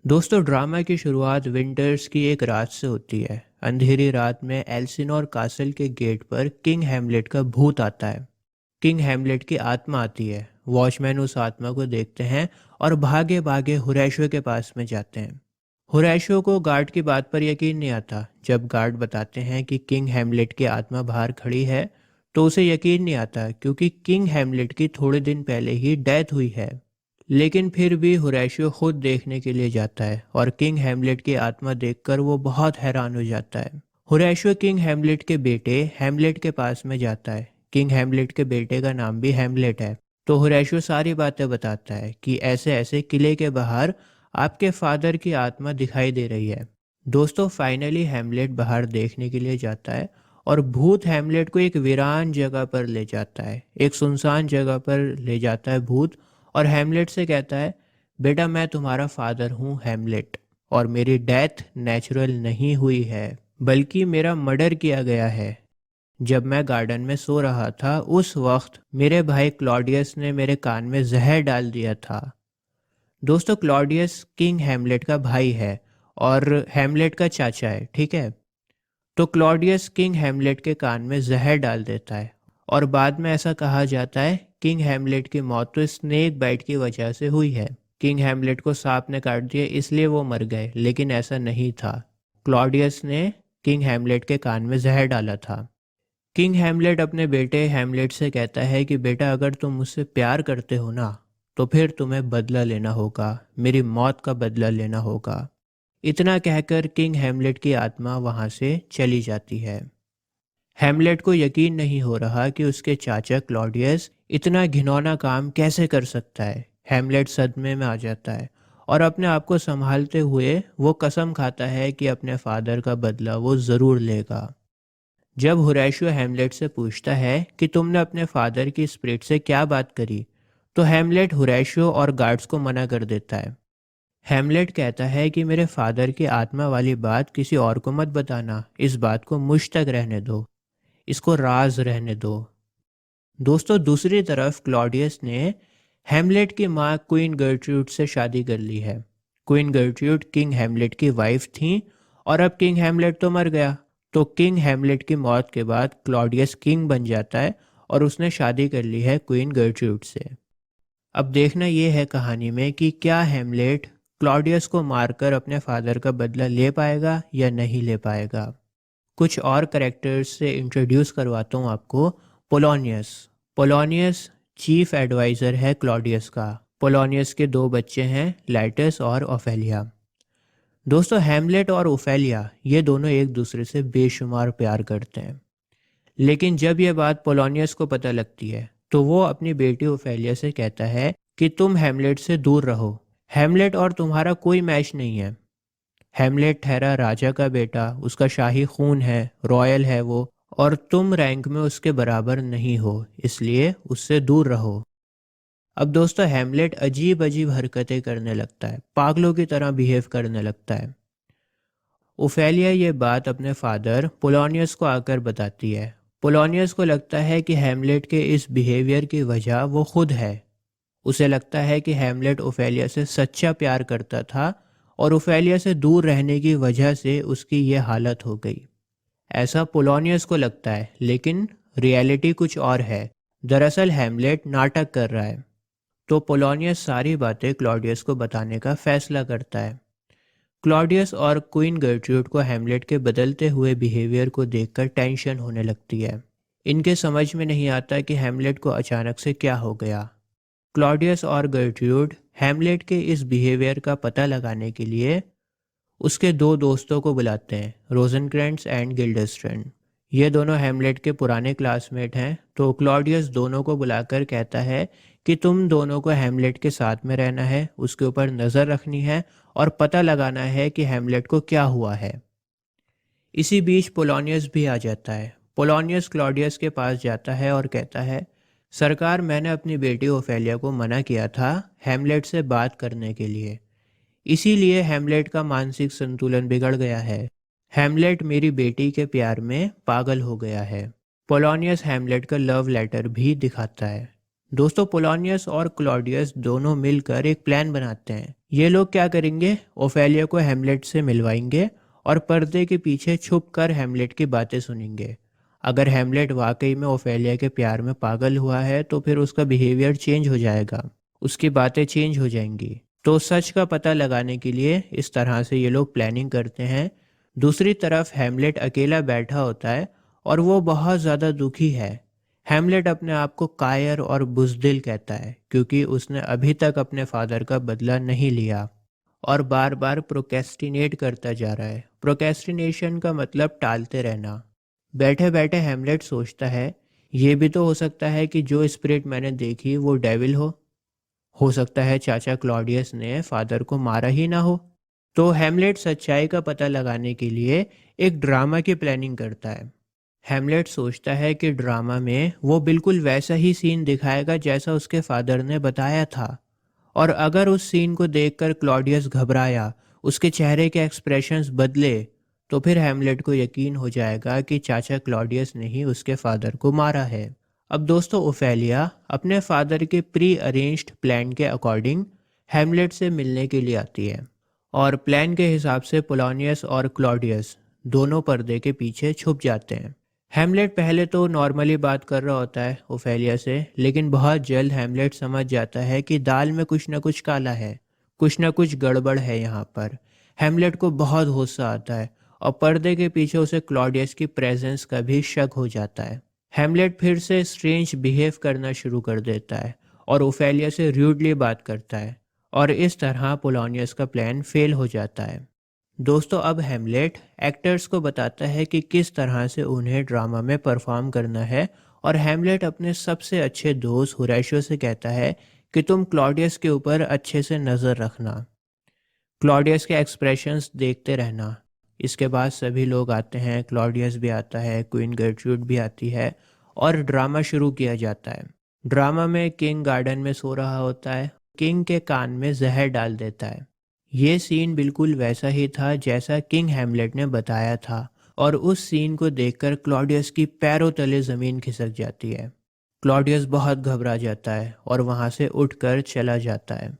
दोस्तों, ड्रामा की शुरुआत विंटर्स की एक रात से होती है। अंधेरी रात में एल्सिनोर कासल के गेट पर किंग हैमलेट का भूत आता है। किंग हैमलेट की आत्मा आती है। वॉचमैन उस आत्मा को देखते हैं और भागे भागे होरैशियो के पास में जाते हैं। होरैशियो को गार्ड की बात पर यकीन नहीं आता। जब गार्ड बताते हैं कि किंग हैमलेट की आत्मा बाहर खड़ी है, तो उसे यकीन नहीं आता, क्योंकि किंग हैमलेट की थोड़े दिन पहले ही डेथ हुई है। लेकिन फिर भी होरैशियो खुद देखने के लिए जाता है, और किंग हैमलेट की आत्मा देखकर वो बहुत हैरान हो जाता है। होरैशियो किंग हैमलेट के बेटे हैमलेट के पास में जाता है। किंग हैमलेट के बेटे का नाम भी हैमलेट है। तो होरैशियो सारी बातें बताता है कि ऐसे ऐसे किले के बाहर आपके फादर की आत्मा दिखाई दे रही है। दोस्तों, फाइनली हैमलेट बाहर देखने के लिए जाता है, और भूत हैमलेट को एक वीरान जगह पर ले जाता है, एक सुनसान जगह पर ले जाता है भूत, और हैमलेट से कहता है, बेटा मैं तुम्हारा फादर हूँ हैमलेट, और मेरी डेथ नेचुरल नहीं हुई है, बल्कि मेरा मर्डर किया गया है। जब मैं गार्डन में सो रहा था, उस वक्त मेरे भाई क्लॉडियस ने मेरे कान में जहर डाल दिया था। दोस्तों, क्लॉडियस किंग हैमलेट का भाई है और हैमलेट का चाचा है, ठीक है। तो क्लॉडियस किंग हैमलेट के कान में जहर डाल देता है, और बाद में ऐसा कहा जाता है किंग हैमलेट की मौत तो स्नेक बाइट की वजह से हुई है। किंग हैमलेट को सांप ने काट दिया इसलिए वो मर गए, लेकिन ऐसा नहीं था। क्लॉडियस ने किंग हैमलेट के कान में जहर डाला था। किंग हैमलेट अपने बेटे हैमलेट से कहता है कि बेटा, अगर तुम मुझसे प्यार करते हो ना, तो फिर तुम्हें बदला लेना होगा, मेरी मौत का बदला लेना होगा। इतना कहकर किंग हैमलेट की आत्मा वहां से चली जाती है। हैमलेट को यकीन नहीं हो रहा कि उसके चाचा क्लॉडियस इतना घिनौना काम कैसे कर सकता है। हैमलेट सदमे में आ जाता है, और अपने आप को संभालते हुए वो कसम खाता है कि अपने फादर का बदला वो ज़रूर लेगा। जब होरेशियो हेमलेट से पूछता है कि तुमने अपने फादर की स्पिरिट से क्या बात करी, तो हेमलेट होरेशियो और गार्ड्स को मना कर देता है। हेमलेट कहता है कि मेरे फादर की आत्मा वाली बात किसी और को मत बताना, इस बात को मुझ तक रहने दो, इसको राज रहने दो। दोस्तों, दूसरी तरफ क्लॉडियस ने हेमलेट की माँ क्वीन गर्ट्रूड से शादी कर ली है। क्वीन गर्ट्रूड किंग हेमलेट की वाइफ थी और अब किंग हेमलेट तो मर गया, तो किंग हेमलेट की मौत के बाद क्लॉडियस किंग बन जाता है और उसने शादी कर ली है क्वीन गर्ट्रूड से। अब देखना यह है कहानी में कि क्या हेमलेट क्लॉडियस को मारकर अपने फादर का बदला ले पाएगा या नहीं ले पाएगा। कुछ और करेक्टर्स से इंट्रोड्यूस करवाता हूँ आपको। पोलोनियस। पोलोनियस चीफ एडवाइज़र है क्लॉडियस का। पोलोनियस के दो बच्चे हैं, लाइटस और ओफेलिया। दोस्तों, हेमलेट और ओफेलिया ये दोनों एक दूसरे से बेशुमार प्यार करते हैं, लेकिन जब यह बात पोलोनियस को पता लगती है तो वो अपनी बेटी ओफेलिया से कहता है कि तुम हेमलेट से दूर रहो, हेमलेट और तुम्हारा कोई मैच नहीं है। हेमलेट ठहरा राजा का बेटा, उसका शाही खून है, रॉयल है वो, और तुम रैंक में उसके बराबर नहीं हो, इसलिए उससे दूर रहो। अब दोस्तों, हेमलेट अजीब अजीब हरकतें करने लगता है, पागलों की तरह बिहेव करने लगता है। ओफेलिया ये बात अपने फादर पोलोनियस को आकर बताती है। पोलोनियस को लगता है कि हेमलेट के इस बिहेवियर की वजह वो खुद है। उसे लगता है कि हेमलेट ओफेलिया से सच्चा प्यार करता था और ओफेलिया से दूर रहने की वजह से उसकी ये हालत हो गई। ऐसा पोलोनियस को लगता है, लेकिन रियलिटी कुछ और है। दरअसल हेमलेट नाटक कर रहा है। तो पोलोनियस सारी बातें क्लॉडियस को बताने का फैसला करता है। क्लॉडियस और क्वीन गर्ट्रूड को हेमलेट के बदलते हुए बिहेवियर को देखकर टेंशन होने लगती है। इनके समझ में नहीं आता कि हेमलेट को अचानक से क्या हो गया। क्लॉडियस और गर्ट्रूड हेमलेट के इस बिहेवियर का पता लगाने के लिए उसके दो दोस्तों को बुलाते हैं, रोजनक्रेंट्स एंड गिल्डस्ट्रेंड। ये दोनों हेमलेट के पुराने क्लासमेट हैं। तो क्लॉडियस दोनों को बुलाकर कहता है कि तुम दोनों को हेमलेट के साथ में रहना है, उसके ऊपर नज़र रखनी है और पता लगाना है कि हेमलेट को क्या हुआ है। इसी बीच पोलोनियस भी आ जाता है। पोलोनियस क्लॉडियस के पास जाता है और कहता है, सरकार, मैंने अपनी बेटी ओफेलिया को मना किया था हेमलेट से बात करने के लिए, इसीलिए हेमलेट का मानसिक संतुलन बिगड़ गया है। हेमलेट मेरी बेटी के प्यार में पागल हो गया है। पोलोनियस हेमलेट का लव लेटर भी दिखाता है। दोस्तों, पोलोनियस और क्लॉडियस दोनों मिलकर एक प्लान बनाते हैं। ये लोग क्या करेंगे, ओफेलिया को हेमलेट से मिलवाएंगे और पर्दे के पीछे छुप कर हेमलेट की बातें सुनेंगे। अगर हेमलेट वाकई में ओफेलिया के प्यार में पागल हुआ है तो फिर उसका बिहेवियर चेंज हो जाएगा, उसकी बातें चेंज हो जाएंगी। तो सच का पता लगाने के लिए इस तरह से ये लोग प्लानिंग करते हैं। दूसरी तरफ हेमलेट अकेला बैठा होता है और वो बहुत ज़्यादा दुखी है। हेमलेट अपने आप को कायर और बुज़दिल कहता है क्योंकि उसने अभी तक अपने फादर का बदला नहीं लिया और बार बार प्रोकेस्टिनेट करता जा रहा है। प्रोकेस्टिनेशन का मतलब टालते रहना। बैठे बैठे हेमलेट सोचता है, ये भी तो हो सकता है कि जो स्पिरिट मैंने देखी वो डेविल हो सकता है चाचा क्लॉडियस ने फादर को मारा ही ना हो। तो हेमलेट सच्चाई का पता लगाने के लिए एक ड्रामा की प्लानिंग करता है। हेमलेट सोचता है कि ड्रामा में वो बिल्कुल वैसा ही सीन दिखाएगा जैसा उसके फादर ने बताया था, और अगर उस सीन को देखकर क्लॉडियस घबराया, उसके चेहरे के एक्सप्रेशंस बदले, तो फिर हेमलेट को यकीन हो जाएगा कि चाचा क्लॉडियस ने ही उसके फादर को मारा है। अब दोस्तों, ओफेलिया अपने फादर के प्री अरेंज्ड प्लान के अकॉर्डिंग हेमलेट से मिलने के लिए आती है और प्लान के हिसाब से पोलोनियस और क्लॉडियस दोनों पर्दे के पीछे छुप जाते हैं। हेमलेट पहले तो नॉर्मली बात कर रहा होता है ओफेलिया से, लेकिन बहुत जल्द हेमलेट समझ जाता है कि दाल में कुछ न कुछ काला है, कुछ न कुछ गड़बड़ है यहाँ पर। हेमलेट को बहुत गुस्सा आता है और पर्दे के पीछे उसे क्लॉडियस की प्रेजेंस का भी शक हो जाता है। हेमलेट फिर से स्ट्रेंज बिहेव करना शुरू कर देता है और ओफेलिया से रूडली बात करता है और इस तरह पोलोनियस का प्लान फेल हो जाता है। दोस्तों, अब हेमलेट एक्टर्स को बताता है कि किस तरह से उन्हें ड्रामा में परफॉर्म करना है और हेमलेट अपने सबसे अच्छे दोस्त होरेशियो से कहता है कि तुम क्लॉडियस के ऊपर अच्छे से नज़र रखना, क्लॉडियस के एक्सप्रेशंस देखते रहना। इसके बाद सभी लोग आते हैं, क्लॉडियस भी आता है, क्वीन गर्ट्रूड भी आती है और ड्रामा शुरू किया जाता है। ड्रामा में किंग गार्डन में सो रहा होता है, किंग के कान में जहर डाल देता है। ये सीन बिल्कुल वैसा ही था जैसा किंग हैमलेट ने बताया था और उस सीन को देखकर क्लॉडियस की पैरों तले ज़मीन खिसक जाती है। क्लॉडियस बहुत घबरा जाता है और वहाँ से उठकर चला जाता है।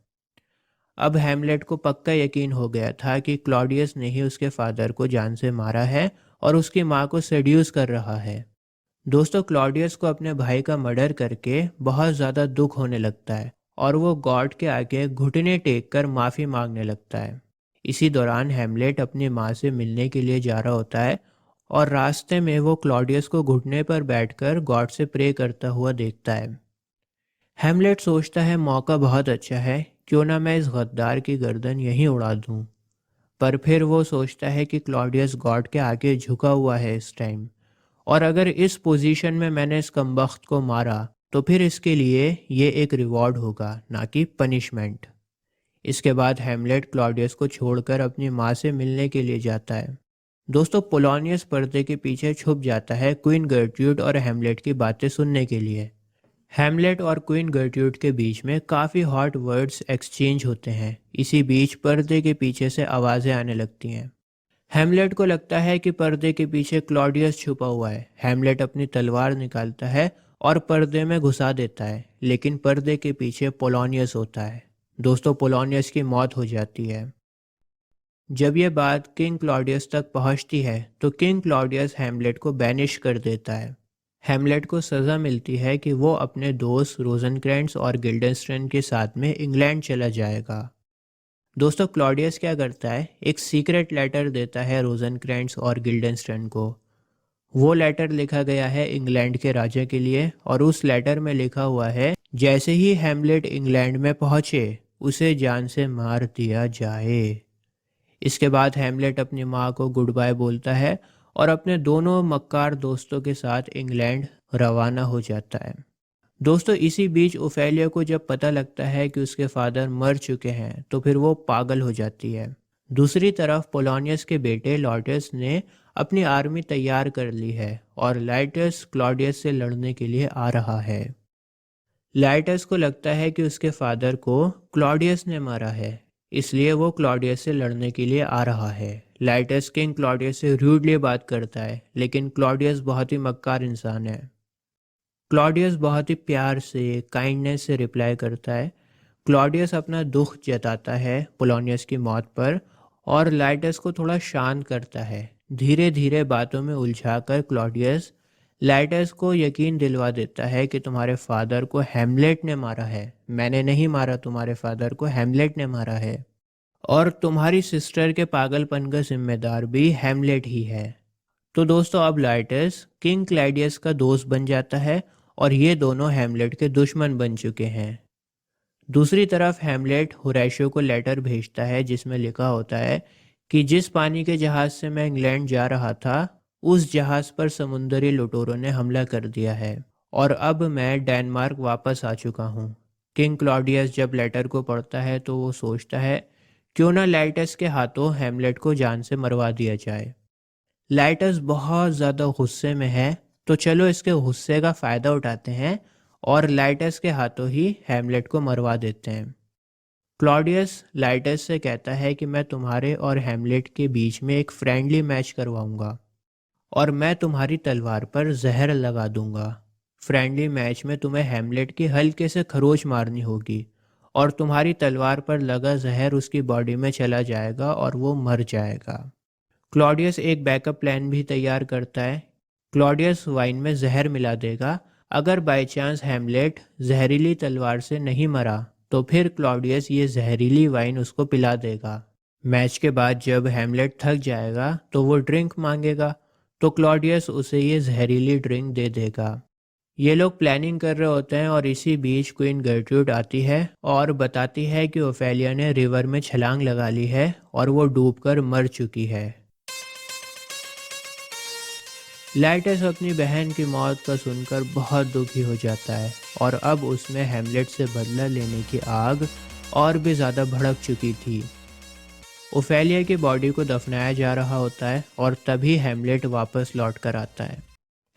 अब हैमलेट को पक्का यकीन हो गया था कि क्लॉडियस ने ही उसके फादर को जान से मारा है और उसकी माँ को सेड्यूस कर रहा है। दोस्तों, क्लॉडियस को अपने भाई का मर्डर करके बहुत ज़्यादा दुख होने लगता है और वो गॉड के आगे घुटने टेक कर माफ़ी मांगने लगता है। इसी दौरान हैमलेट अपनी माँ से मिलने के लिए जा रहा होता है और रास्ते में वो क्लॉडियस को घुटने पर बैठकर गॉड से प्रे करता हुआ देखता है। हैमलेट सोचता है मौका बहुत अच्छा है, क्यों ना मैं इस गद्दार की गर्दन यहीं उड़ा दूं। पर फिर वो सोचता है कि क्लॉडियस गॉड के आगे झुका हुआ है इस टाइम, और अगर इस पोजीशन में मैंने इस कमबख्त को मारा तो फिर इसके लिए ये एक रिवॉर्ड होगा, ना कि पनिशमेंट। इसके बाद हैमलेट क्लॉडियस को छोड़कर अपनी माँ से मिलने के लिए जाता है। दोस्तों, पोलोनियस पर्दे के पीछे छुप जाता है क्वीन गर्ट्रूड और हैमलेट की बातें सुनने के लिए। हैमलेट और क्वीन गर्ट्रूड के बीच में काफ़ी हॉट वर्ड्स एक्सचेंज होते हैं। इसी बीच पर्दे के पीछे से आवाज़ें आने लगती हैं। हैमलेट को लगता है कि पर्दे के पीछे क्लॉडियस छुपा हुआ है। हैमलेट अपनी तलवार निकालता है और पर्दे में घुसा देता है, लेकिन पर्दे के पीछे पोलोनियस होता है। दोस्तों, पोलोनियस की मौत हो जाती है। जब यह बात किंग क्लॉडियस तक पहुंचती है तो किंग क्लॉडियस हैमलेट को बैनिश कर देता है। हैमलेट को सज़ा मिलती है कि वो अपने दोस्त रोजनक्रैंट्स और गिल्डेंस्टर्न के साथ में इंग्लैंड चला जाएगा। दोस्तों, क्लॉडियस क्या करता है, एक सीक्रेट लेटर देता है रोजनक्रैंट्स और गिल्डेंस्टर्न को। वो लेटर लिखा गया है इंग्लैंड के राजा के लिए और उस लेटर में लिखा हुआ है, जैसे ही हैमलेट इंग्लैंड में पहुंचे उसे जान से मार दिया जाए। इसके बाद हैमलेट अपनी माँ को गुड बाय बोलता है और अपने दोनों मक्कार दोस्तों के साथ इंग्लैंड रवाना हो जाता है। दोस्तों, इसी बीच ओफेलिया को जब पता लगता है कि उसके फादर मर चुके हैं तो फिर वो पागल हो जाती है। दूसरी तरफ पोलोनियस के बेटे लॉर्टियस ने अपनी आर्मी तैयार कर ली है और लाइटस क्लॉडियस से लड़ने के लिए आ रहा है। लाइटस को लगता है कि उसके फादर को क्लॉडियस ने मारा है, इसलिए वो क्लॉडियस से लड़ने के लिए आ रहा है। लाइटस किंग क्लॉडियस से रूडली बात करता है, लेकिन क्लॉडियस बहुत ही मक्कार इंसान है। क्लॉडियस बहुत ही प्यार से, काइंडनेस से रिप्लाई करता है। क्लॉडियस अपना दुख जताता है पोलोनियस की मौत पर और लाइटस को थोड़ा शांत करता है। धीरे धीरे बातों में उलझाकर क्लॉडियस लाइटस को यकीन दिलवा देता है कि तुम्हारे फादर को हैमलेट ने मारा है, मैंने नहीं मारा तुम्हारे फादर को, हैमलेट ने मारा है, और तुम्हारी सिस्टर के पागलपन का जिम्मेदार भी हैमलेट ही है। तो दोस्तों, अब लाइटस किंग क्लैडियस का दोस्त बन जाता है और ये दोनों हैमलेट के दुश्मन बन चुके हैं। दूसरी तरफ हैमलेट होरेशियो को लेटर भेजता है जिसमें लिखा होता है कि जिस पानी के जहाज से मैं इंग्लैंड जा रहा था उस जहाज पर समुंदरी लुटेरों ने हमला कर दिया है और अब मैं डेनमार्क वापस आ चुका हूँ। किंग क्लॉडियस जब लेटर को पढ़ता है तो वो सोचता है क्यों ना लाइटस के हाथों हैमलेट को जान से मरवा दिया जाए। लाइटस बहुत ज़्यादा गुस्से में है, तो चलो इसके गुस्से का फ़ायदा उठाते हैं और लाइटस के हाथों ही हैमलेट को मरवा देते हैं। क्लॉडियस लाइटस से कहता है कि मैं तुम्हारे और हैमलेट के बीच में एक फ्रेंडली मैच करवाऊंगा और मैं तुम्हारी तलवार पर जहर लगा दूंगा। फ्रेंडली मैच में तुम्हें हैमलेट की हल्के से खरोच मारनी होगी और तुम्हारी तलवार पर लगा जहर उसकी बॉडी में चला जाएगा और वो मर जाएगा। क्लॉडियस एक बैकअप प्लान भी तैयार करता है। क्लॉडियस वाइन में जहर मिला देगा। अगर बाय चांस हैमलेट जहरीली तलवार से नहीं मरा तो फिर क्लॉडियस ये जहरीली वाइन उसको पिला देगा। मैच के बाद जब हैमलेट थक जाएगा तो वो ड्रिंक मांगेगा, तो क्लॉडियस उसे ये जहरीली ड्रिंक दे देगा। ये लोग प्लानिंग कर रहे होते हैं और इसी बीच क्वीन गर्ट्रूड आती है और बताती है कि ओफेलिया ने रिवर में छलांग लगा ली है और वो डूबकर मर चुकी है। लाइटस अपनी बहन की मौत का सुनकर बहुत दुखी हो जाता है और अब उसमें हैमलेट से बदला लेने की आग और भी ज़्यादा भड़क चुकी थी। ओफेलिया की बॉडी को दफनाया जा रहा होता है और तभी हैमलेट वापस लौट कर आता है।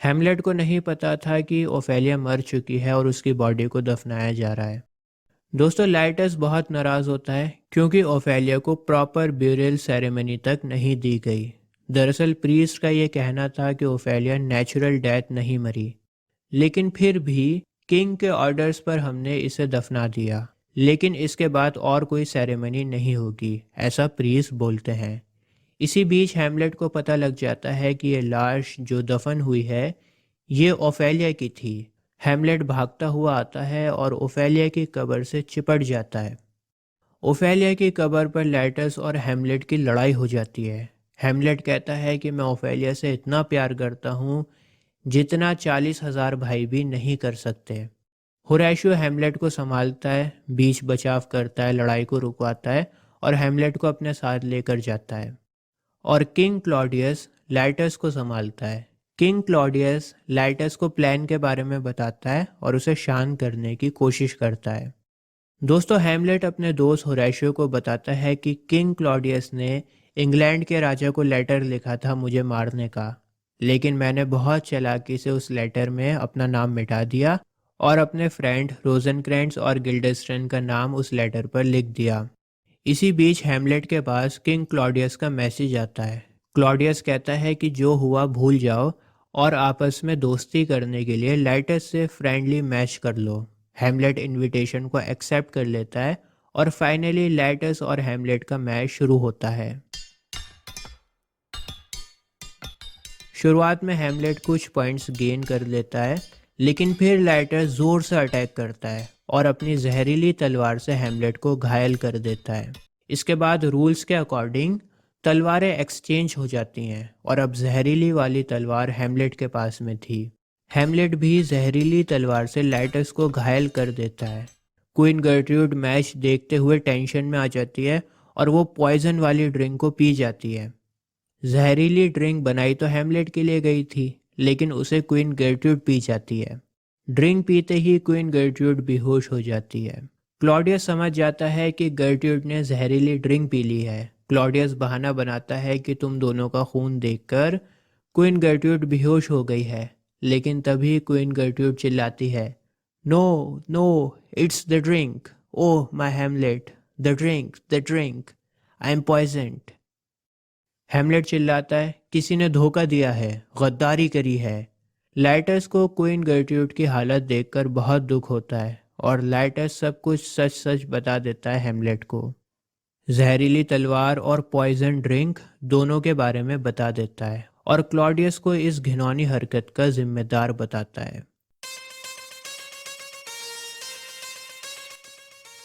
हैमलेट को नहीं पता था कि ओफेलिया मर चुकी है और उसकी बॉडी को दफनाया जा रहा है। दोस्तों, लाइटस बहुत नाराज़ होता है क्योंकि ओफेलिया को प्रॉपर ब्यूरियल सेरेमनी तक नहीं दी गई। दरअसल प्रीस्ट का ये कहना था कि ओफेलिया नेचुरल डेथ नहीं मरी, लेकिन फिर भी किंग के ऑर्डर्स पर हमने इसे दफना दिया, लेकिन इसके बाद और कोई सेरेमनी नहीं होगी, ऐसा प्रीस्ट बोलते हैं। इसी बीच हैमलेट को पता लग जाता है कि ये लाश जो दफन हुई है ये ओफेलिया की थी। हैमलेट भागता हुआ आता है और ओफेलिया की कब्र से चिपट जाता है। ओफेलिया की कब्र पर लाइटस और हैमलेट की लड़ाई हो जाती है। हैमलेट कहता है कि मैं ओफेलिया से इतना प्यार करता हूँ जितना 40,000 भाई भी नहीं कर सकते। होरेशियो हैमलेट को संभालता है, बीच बचाव करता है, लड़ाई को रुकवाता है और हैमलेट को अपने साथ लेकर जाता है। और किंग क्लॉडियस लाइटस को संभालता है। किंग क्लॉडियस लाइटस को प्लान के बारे में बताता है और उसे शांत करने की कोशिश करता है। दोस्तों, हैमलेट अपने दोस्त होरेशियो को बताता है कि किंग क्लॉडियस ने इंग्लैंड के राजा को लेटर लिखा था मुझे मारने का, लेकिन मैंने बहुत चालाकी से उस लेटर में अपना नाम मिटा दिया और अपने फ्रेंड रोजनक्रैंट्स और गिल्डेस्टर्न का नाम उस लेटर पर लिख दिया। इसी बीच हैमलेट के पास किंग क्लॉडियस का मैसेज आता है। क्लॉडियस कहता है कि जो हुआ भूल जाओ और आपस में दोस्ती करने के लिए लाइटस से फ्रेंडली मैच कर लो। हैमलेट इनविटेशन को एक्सेप्ट कर लेता है और फाइनली लाइटस और हैमलेट का मैच शुरू होता है। शुरुआत में हैमलेट कुछ पॉइंट्स गेन कर लेता है, लेकिन फिर लाइटस जोर से अटैक करता है और अपनी जहरीली तलवार से हैमलेट को घायल कर देता है। इसके बाद रूल्स के अकॉर्डिंग तलवारें एक्सचेंज हो जाती हैं और अब जहरीली वाली तलवार हैमलेट के पास में थी। हैमलेट भी जहरीली तलवार से लाइटस को घायल कर देता है। क्वीन गर्ट्रूड मैच देखते हुए टेंशन में आ जाती है और वो पॉइजन वाली ड्रिंक को पी जाती है। जहरीली ड्रिंक बनाई तो हैमलेट के लिए गई थी, लेकिन उसे क्वीन गर्ट्रूड पी जाती है। ड्रिंक पीते ही क्वीन गर्ट्रूड बेहोश हो जाती है। क्लॉडियस समझ जाता है कि गर्ट्रूड ने जहरीली ड्रिंक पी ली है। क्लॉडियस बहाना बनाता है कि तुम दोनों का खून देखकर क्वीन गर्ट्रूड बेहोश हो गई है, लेकिन तभी क्वीन गर्ट्रूड चिल्लाती है, no no, it's the drink, oh my Hamlet, the drink, I am poisoned. Hamlet चिल्लाता है, किसी ने धोखा दिया है, गद्दारी करी है। लाइटस को क्वीन गर्ट्रूड की हालत देखकर बहुत दुख होता है और लाइटस सब कुछ सच सच बता देता है हैमलेट को। जहरीली तलवार और पॉइजन ड्रिंक दोनों के बारे में बता देता है और क्लॉडियस को इस घिनौनी हरकत का जिम्मेदार बताता है।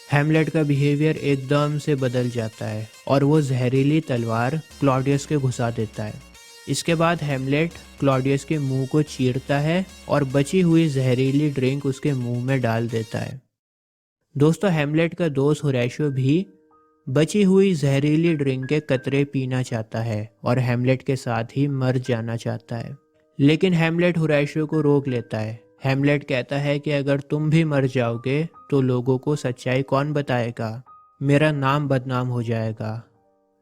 हैमलेट का बिहेवियर एकदम से बदल जाता है और वो जहरीली तलवार क्लॉडियस के घुसा देता है। इसके बाद हैमलेट क्लॉडियस के मुंह को चीरता है और बची हुई जहरीली ड्रिंक उसके मुंह में डाल देता है। दोस्तों, हैमलेट का दोस्त होरेशियो भी बची हुई जहरीली ड्रिंक के कतरे पीना चाहता है और हैमलेट के साथ ही मर जाना चाहता है, लेकिन हैमलेट होरेशियो को रोक लेता है। हैमलेट कहता है कि अगर तुम भी मर जाओगे तो लोगों को सच्चाई कौन बताएगा, मेरा नाम बदनाम हो जाएगा,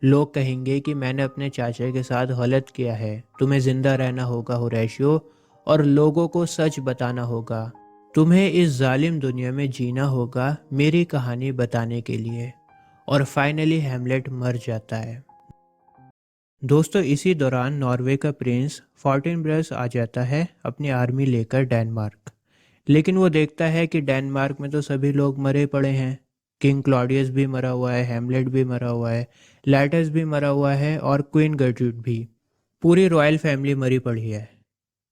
लोग कहेंगे कि मैंने अपने चाचा के साथ गलत किया है। तुम्हें जिंदा रहना होगा होरेशियो और लोगों को सच बताना होगा। तुम्हें इस जालिम दुनिया में जीना होगा मेरी कहानी बताने के लिए। और फाइनली हैमलेट मर जाता है। दोस्तों, इसी दौरान नॉर्वे का प्रिंस फॉर्टिनब्रस आ जाता है अपनी आर्मी लेकर डेनमार्क, लेकिन वो देखता है कि डेनमार्क में तो सभी लोग मरे पड़े हैं। किंग क्लॉडियस भी मरा हुआ है, हैमलेट भी मरा हुआ है, लाइटस भी मरा हुआ है और क्वीन गर्ट्रूड भी। पूरी रॉयल फैमिली मरी पड़ी है।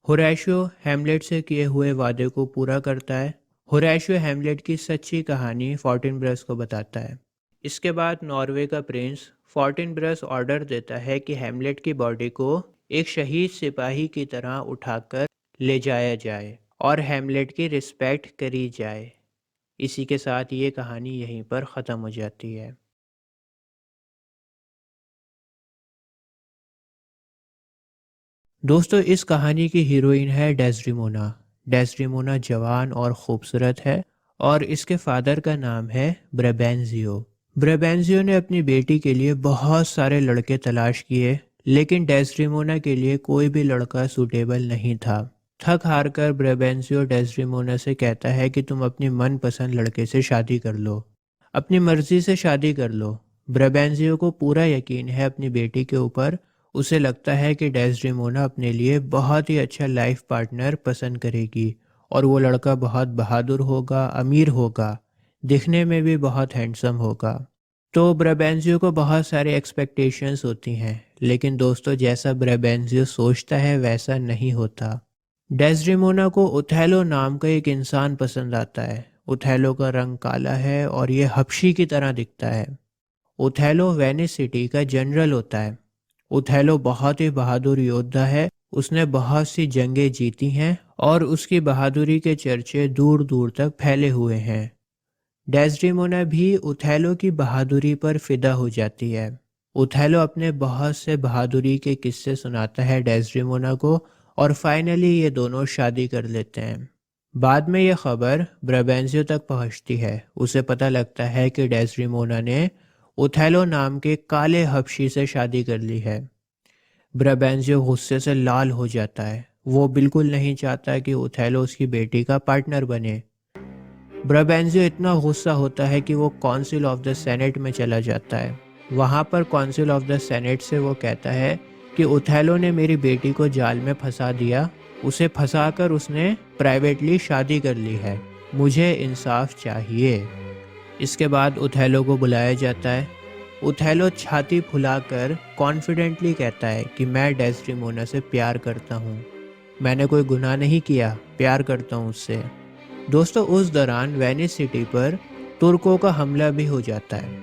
होरेशियो हैमलेट से किए हुए वादे को पूरा करता है। होरेशियो हैमलेट की सच्ची कहानी फॉर्टिनब्रस को बताता है। इसके बाद नॉर्वे का प्रिंस फॉर्टिनब्रस ऑर्डर देता है कि हैमलेट की बॉडी को एक शहीद सिपाही की तरह उठाकर ले जाया जाए और हैमलेट की रिस्पेक्ट करी जाए। इसी के साथ ये कहानी यहीं पर ख़त्म हो जाती है। दोस्तों, इस कहानी की हीरोइन है डेस्डेमोना। डेस्डेमोना जवान और खूबसूरत है और इसके फादर का नाम है ब्रेबेंजियो। ब्रेबेंजियो ने अपनी बेटी के लिए बहुत सारे लड़के तलाश किए, लेकिन डेस्डेमोना के लिए कोई भी लड़का सूटेबल नहीं था। थक हार कर ब्रेबेंजियो डेस्डेमोना से कहता है कि तुम अपनी मनपसंद लड़के से शादी कर लो, अपनी मर्जी से शादी कर लो। ब्रेबेंजियो को पूरा यकीन है अपनी बेटी के ऊपर। उसे लगता है कि डेस्डेमोना अपने लिए बहुत ही अच्छा लाइफ पार्टनर पसंद करेगी और वो लड़का बहुत बहादुर होगा, अमीर होगा, दिखने में भी बहुत हैंडसम होगा। तो ब्रेबेंजियो को बहुत सारी एक्सपेक्टेशंस होती हैं, लेकिन दोस्तों जैसा ब्रेबेंजियो सोचता है वैसा नहीं होता। डेस्डेमोना को ओथेलो नाम का एक इंसान पसंद आता है। ओथेलो का रंग काला है और ये हबशी की तरह दिखता है। ओथेलो वेनिस सिटी का जनरल होता है। ओथेलो बहुत ही बहादुर योद्धा है। उसने बहुत सी जंगें जीती हैं और उसकी बहादुरी के चर्चे दूर दूर तक फैले हुए हैं। डेस्डेमोना भी ओथेलो की बहादुरी पर फिदा हो जाती है। ओथेलो अपने बहुत से बहादुरी के किस्से सुनाता है डेस्डेमोना को और फाइनली ये दोनों शादी कर लेते हैं। बाद में यह खबर ब्रेबेंजियो तक पहुंचती है। उसे पता लगता है कि डेस्डेमोना ने ओथेलो नाम के काले हबशी से शादी कर ली है। ब्रेबेंजियो गुस्से से लाल हो जाता है। वो बिल्कुल नहीं चाहता कि ओथेलो उसकी बेटी का पार्टनर बने। ब्रेबेंजियो इतना गुस्सा होता है कि वो काउंसिल ऑफ द सेनेट में चला जाता है। वहाँ पर काउंसिल ऑफ द सेनेट से वो कहता है कि ओथेलो ने मेरी बेटी को जाल में फंसा दिया। उसे फंसाकर उसने प्राइवेटली शादी कर ली है। मुझे इंसाफ चाहिए। इसके बाद ओथेलो को बुलाया जाता है। ओथेलो छाती फुलाकर कॉन्फिडेंटली कहता है कि मैं डेस्डेमोना से प्यार करता हूँ। मैंने कोई गुनाह नहीं किया, प्यार करता हूँ उससे। दोस्तों उस दौरान वेनिस सिटी पर तुर्कों का हमला भी हो जाता है।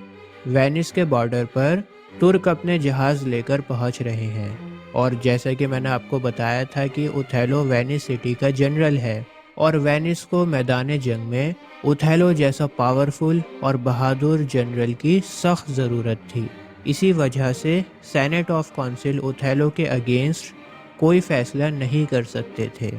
वेनिस के बॉर्डर पर तुर्क अपने जहाज़ लेकर पहुंच रहे हैं और जैसा कि मैंने आपको बताया था कि ओथेलो वेनिस सिटी का जनरल है और वेनिस को मैदान जंग में ओथेलो जैसा पावरफुल और बहादुर जनरल की सख्त ज़रूरत थी। इसी वजह से सेनेट ऑफ काउंसिल ओथेलो के अगेंस्ट कोई फैसला नहीं कर सकते थे।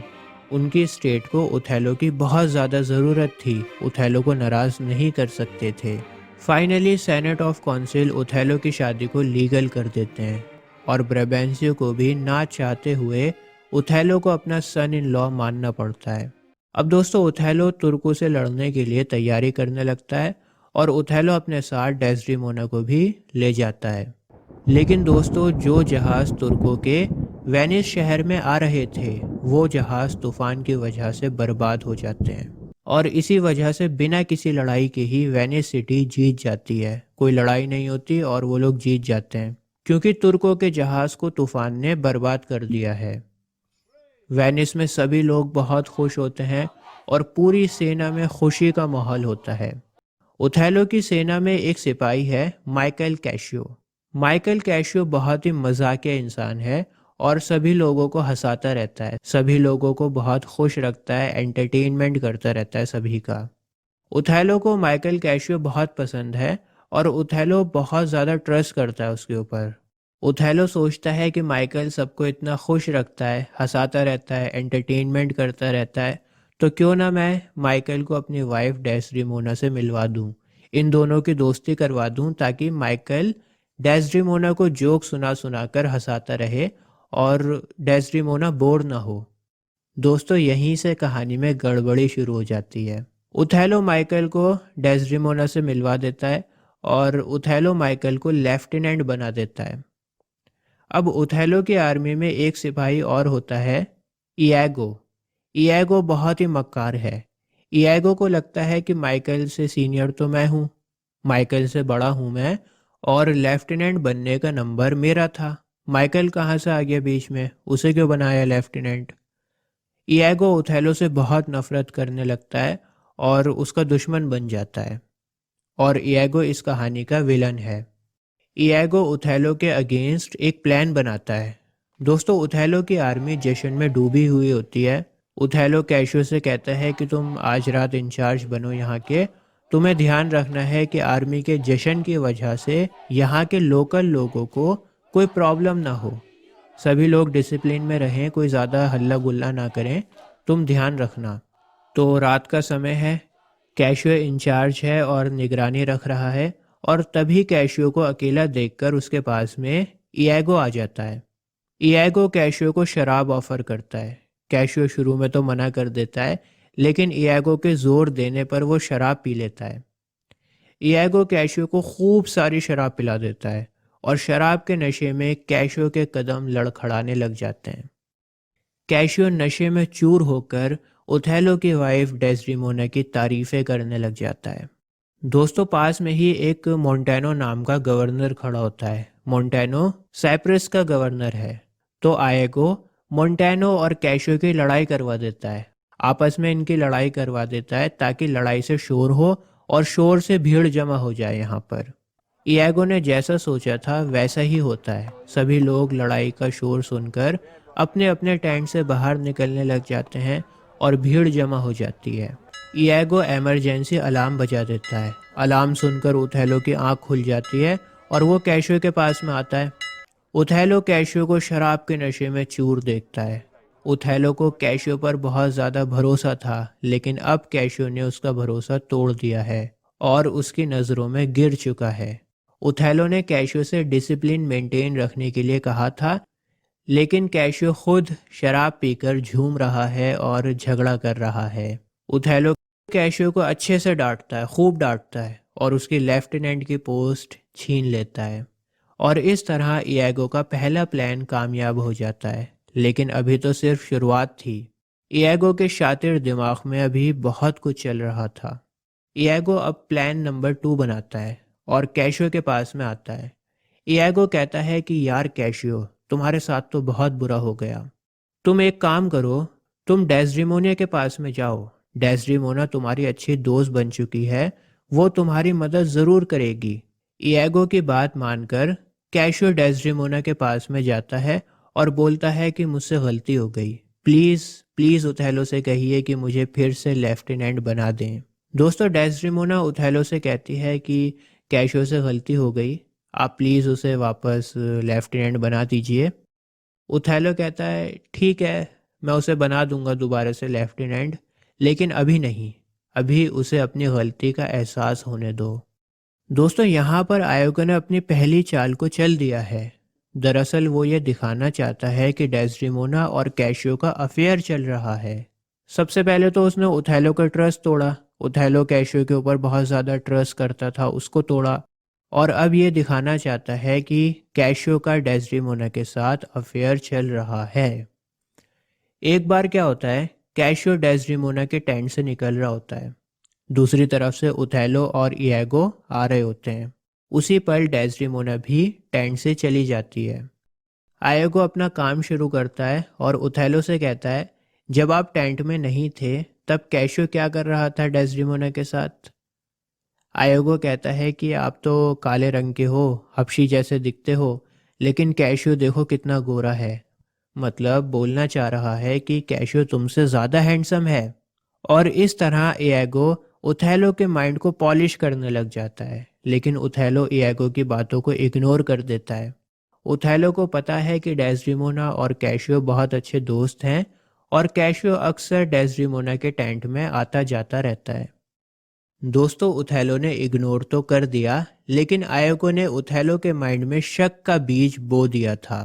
उनकी स्टेट को ओथेलो की बहुत ज़्यादा ज़रूरत थी। ओथेलो को नाराज़ नहीं कर सकते थे। Finally senate of council Othello की शादी को लीगल कर देते हैं और ब्रेबेंजियो को भी ना चाहते हुए ओथेलो को अपना सन इन लॉ मानना पड़ता है। अब दोस्तों ओथेलो तुर्कों से लड़ने के लिए तैयारी करने लगता है और ओथेलो अपने साथ डेस्डेमोना को भी ले जाता है। लेकिन दोस्तों जो जहाज़ तुर्कों के वेनिस शहर में आ रहे थे वो जहाज़ तूफान की वजह से बर्बाद हो जाते हैं और इसी वजह से बिना किसी लड़ाई के ही वेनिस सिटी जीत जाती है। कोई लड़ाई नहीं होती और वो लोग जीत जाते हैं क्योंकि तुर्कों के जहाज़ को तूफान ने बर्बाद कर दिया है। वेनिस में सभी लोग बहुत खुश होते हैं और पूरी सेना में खुशी का माहौल होता है। ओथेलो की सेना में एक सिपाही है माइकल कैशियो। माइकल कैशियो बहुत ही मजाकिया इंसान है और सभी लोगों को हंसाता रहता है, सभी लोगों को बहुत खुश रखता है, एंटरटेनमेंट करता रहता है सभी का। ओथेलो को माइकल कैशियो बहुत पसंद है और ओथेलो बहुत ज़्यादा ट्रस्ट करता है उसके ऊपर। ओथेलो सोचता है कि माइकल सबको इतना खुश रखता है, हंसाता रहता है, एंटरटेनमेंट करता रहता है, तो क्यों ना मैं माइकल को अपनी वाइफ डेस्डेमोना से मिलवा दूं, इन दोनों की दोस्ती करवा दूं ताकि माइकल डेस्डेमोना को जोक सुना सुना कर हंसाता रहे और डेस्डेमोना बोर ना हो। दोस्तों यहीं से कहानी में गड़बड़ी शुरू हो जाती है। ओथेलो माइकल को डेस्डेमोना से मिलवा देता है और ओथेलो माइकल को लेफ्टिनेंट बना देता है। अब ओथेलो की आर्मी में एक सिपाही और होता है इयागो। इयागो बहुत ही मक्कार है। इयागो को लगता है कि माइकल से सीनियर तो मैं हूँ, माइकल से बड़ा हूँ मैं और लेफ्टिनेंट बनने का नंबर मेरा था। माइकल कहाँ से आ गया बीच में, उसे क्यों बनाया लेफ्टिनेंट। इयागो ओथेलो से बहुत नफरत करने लगता है और उसका दुश्मन बन जाता है और इयागो इस कहानी का विलन है। इयागो ओथेलो के अगेंस्ट एक प्लान बनाता है। दोस्तों ओथेलो की आर्मी जश्न में डूबी हुई होती है। ओथेलो कैशियो से कहता है कि तुम आज रात इंचार्ज बनो यहाँ के। तुम्हें ध्यान रखना है कि आर्मी के जश्न की वजह से यहाँ के लोकल लोगों को कोई प्रॉब्लम ना हो। सभी लोग डिसिप्लिन में रहें, कोई ज़्यादा हल्ला गुल्ला ना करें, तुम ध्यान रखना। तो रात का समय है, कैशियो इंचार्ज है और निगरानी रख रहा है और तभी कैशियो को अकेला देखकर उसके पास में इयागो आ जाता है। इयागो कैशियो को शराब ऑफर करता है। कैशियो शुरू में तो मना कर देता है, लेकिन इयागो के जोर देने पर वो शराब पी लेता है। इयागो कैशियो को खूब सारी शराब पिला देता है और शराब के नशे में कैशियो के कदम लड़खड़ाने लग जाते हैं। कैशियो नशे में चूर होकर ओथेलो की वाइफ डेस्डिमोना की तारीफें करने लग जाता है। दोस्तों, पास में ही एक मोंटेनो नाम का गवर्नर खड़ा होता है। मोंटेनो साइप्रस का गवर्नर है। तो आएगो मोंटेनो और कैशियो की लड़ाई करवा देता है। आपस में इनकी लड़ाई करवा देता है ताकि लड़ाई से शोर हो और शोर से भीड़ जमा हो जाए यहाँ पर। इयागो ने जैसा सोचा था वैसा ही होता है। सभी लोग लड़ाई का शोर सुनकर अपने अपने टेंट से बाहर निकलने लग जाते हैं और भीड़ जमा हो जाती है। इयागो इमरजेंसी अलार्म बजा देता है। अलार्म सुनकर ओथेलो की आंख खुल जाती है और वो कैशियो के पास में आता है। ओथेलो कैशियो को शराब के नशे में चूर देखता है। ओथेलो को कैशियो पर बहुत ज़्यादा भरोसा था, लेकिन अब कैशियो ने उसका भरोसा तोड़ दिया है और उसकी नज़रों में गिर चुका है। ओथेलो ने कैशियो से डिसिप्लिन मेंटेन रखने के लिए कहा था, लेकिन कैशियो खुद शराब पीकर झूम रहा है और झगड़ा कर रहा है। ओथेलो कैशियो को अच्छे से डांटता है, खूब डांटता है और उसकी लेफ्टिनेंट की पोस्ट छीन लेता है। और इस तरह इयागो का पहला प्लान कामयाब हो जाता है, लेकिन अभी तो सिर्फ शुरुआत थी। इयागो के शातिर दिमाग में अभी बहुत कुछ चल रहा था। इयागो अब प्लान नंबर 2 बनाता है और कैशियो के पास में आता है। इयागो कहता है कि यार कैशियो, तुम्हारे साथ तो बहुत बुरा हो गया। तुम एक काम करो, तुम डेस्डिमोना के पास में जाओ। डेस्डिमोना तुम्हारी अच्छी दोस्त बन चुकी है, वो तुम्हारी मदद ज़रूर करेगी। इयागो की बात मानकर कैशियो डेस्डिमोना के पास में जाता है और बोलता है कि मुझसे गलती हो गई। प्लीज़ प्लीज़ ओथेलो से कहिए कि मुझे फिर से लेफ्टिनेंट बना दें। दोस्तों, डेस्डिमोना ओथेलो से कहती है कि कैशियो से गलती हो गई, आप प्लीज़ उसे वापस लेफ्टिनेंट बना दीजिए। ओथेलो कहता है ठीक है, मैं उसे बना दूंगा दोबारा से लेफ्टिनेंट, लेकिन अभी नहीं, अभी उसे अपनी गलती का एहसास होने दो। दोस्तों, यहाँ पर आयोगो ने अपनी पहली चाल को चल दिया है। दरअसल वो ये दिखाना चाहता है कि डेस्डिमोना और कैशियो का अफेयर चल रहा है। सबसे पहले तो उसने ओथेलो का ट्रस्ट तोड़ा। ओथेलो कैशियो के ऊपर बहुत ज़्यादा ट्रस्ट करता था, उसको तोड़ा। और अब ये दिखाना चाहता है कि कैशियो का डेस्डिमोना के साथ अफेयर चल रहा है। एक बार क्या होता है, कैशियो डेस्डिमोना के टेंट से निकल रहा होता है। दूसरी तरफ से ओथेलो और इयागो आ रहे होते हैं। उसी पल डेस्डिमोना भी टेंट से चली जाती है। इयागो अपना काम शुरू करता है और ओथेलो से कहता है, जब आप टेंट में नहीं थे तब कैशियो क्या कर रहा था डेस्डिमोना के साथ? इयागो कहता है कि आप तो काले रंग के हो, हबशी जैसे दिखते हो, लेकिन कैशियो देखो कितना गोरा है। मतलब बोलना चाह रहा है कि कैशियो तुमसे ज़्यादा हैंडसम है। और इस तरह इयागो ओथेलो के माइंड को पॉलिश करने लग जाता है, लेकिन ओथेलो इयागो की बातों को इग्नोर कर देता है। ओथेलो को पता है कि डेस्डिमोना और कैशियो बहुत अच्छे दोस्त हैं और कैशियो अक्सर डेस्डिमोना के टेंट में आता जाता रहता है। दोस्तों, ओथेलो ने इग्नोर तो कर दिया, लेकिन इयागो ने ओथेलो के माइंड में शक का बीज बो दिया था।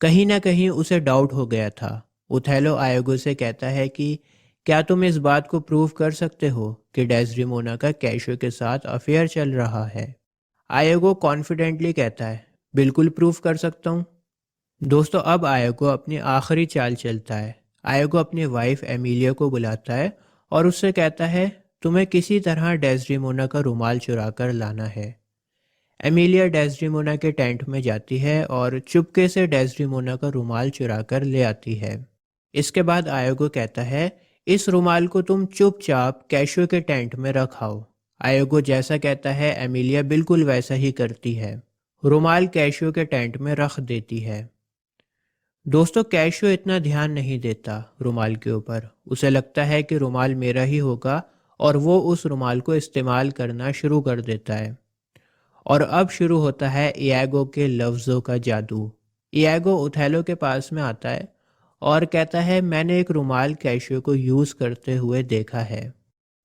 कहीं ना कहीं उसे डाउट हो गया था। ओथेलो इयागो से कहता है कि क्या तुम इस बात को प्रूव कर सकते हो कि डेस्डिमोना का कैशियो के साथ अफेयर चल रहा है? इयागो कॉन्फिडेंटली कहता है, बिल्कुल प्रूव कर सकता हूँ। दोस्तों, अब इयागो अपनी आखिरी चाल चलता है। इयागो अपनी वाइफ एमिलिया को बुलाता है और उससे कहता है, तुम्हें किसी तरह डेस्डिमोना का रुमाल चुरा कर लाना है। एमिलिया डेस्डिमोना के टेंट में जाती है और चुपके से डेस्डिमोना का रुमाल चुरा कर ले आती है। इसके बाद इयागो कहता है, इस रुमाल को तुम चुपचाप कैशियो के टेंट में रखाओ। इयागो जैसा कहता है एमिलिया बिल्कुल वैसा ही करती है। रुमाल कैशियो के टेंट में रख देती है। दोस्तों, कैशियो इतना ध्यान नहीं देता रुमाल के ऊपर। उसे लगता है कि रुमाल मेरा ही होगा और वो उस रुमाल को इस्तेमाल करना शुरू कर देता है। और अब शुरू होता है इयागो के लफ्ज़ों का जादू। इयागो ओथेलो के पास में आता है और कहता है, मैंने एक रुमाल कैशियो को यूज़ करते हुए देखा है।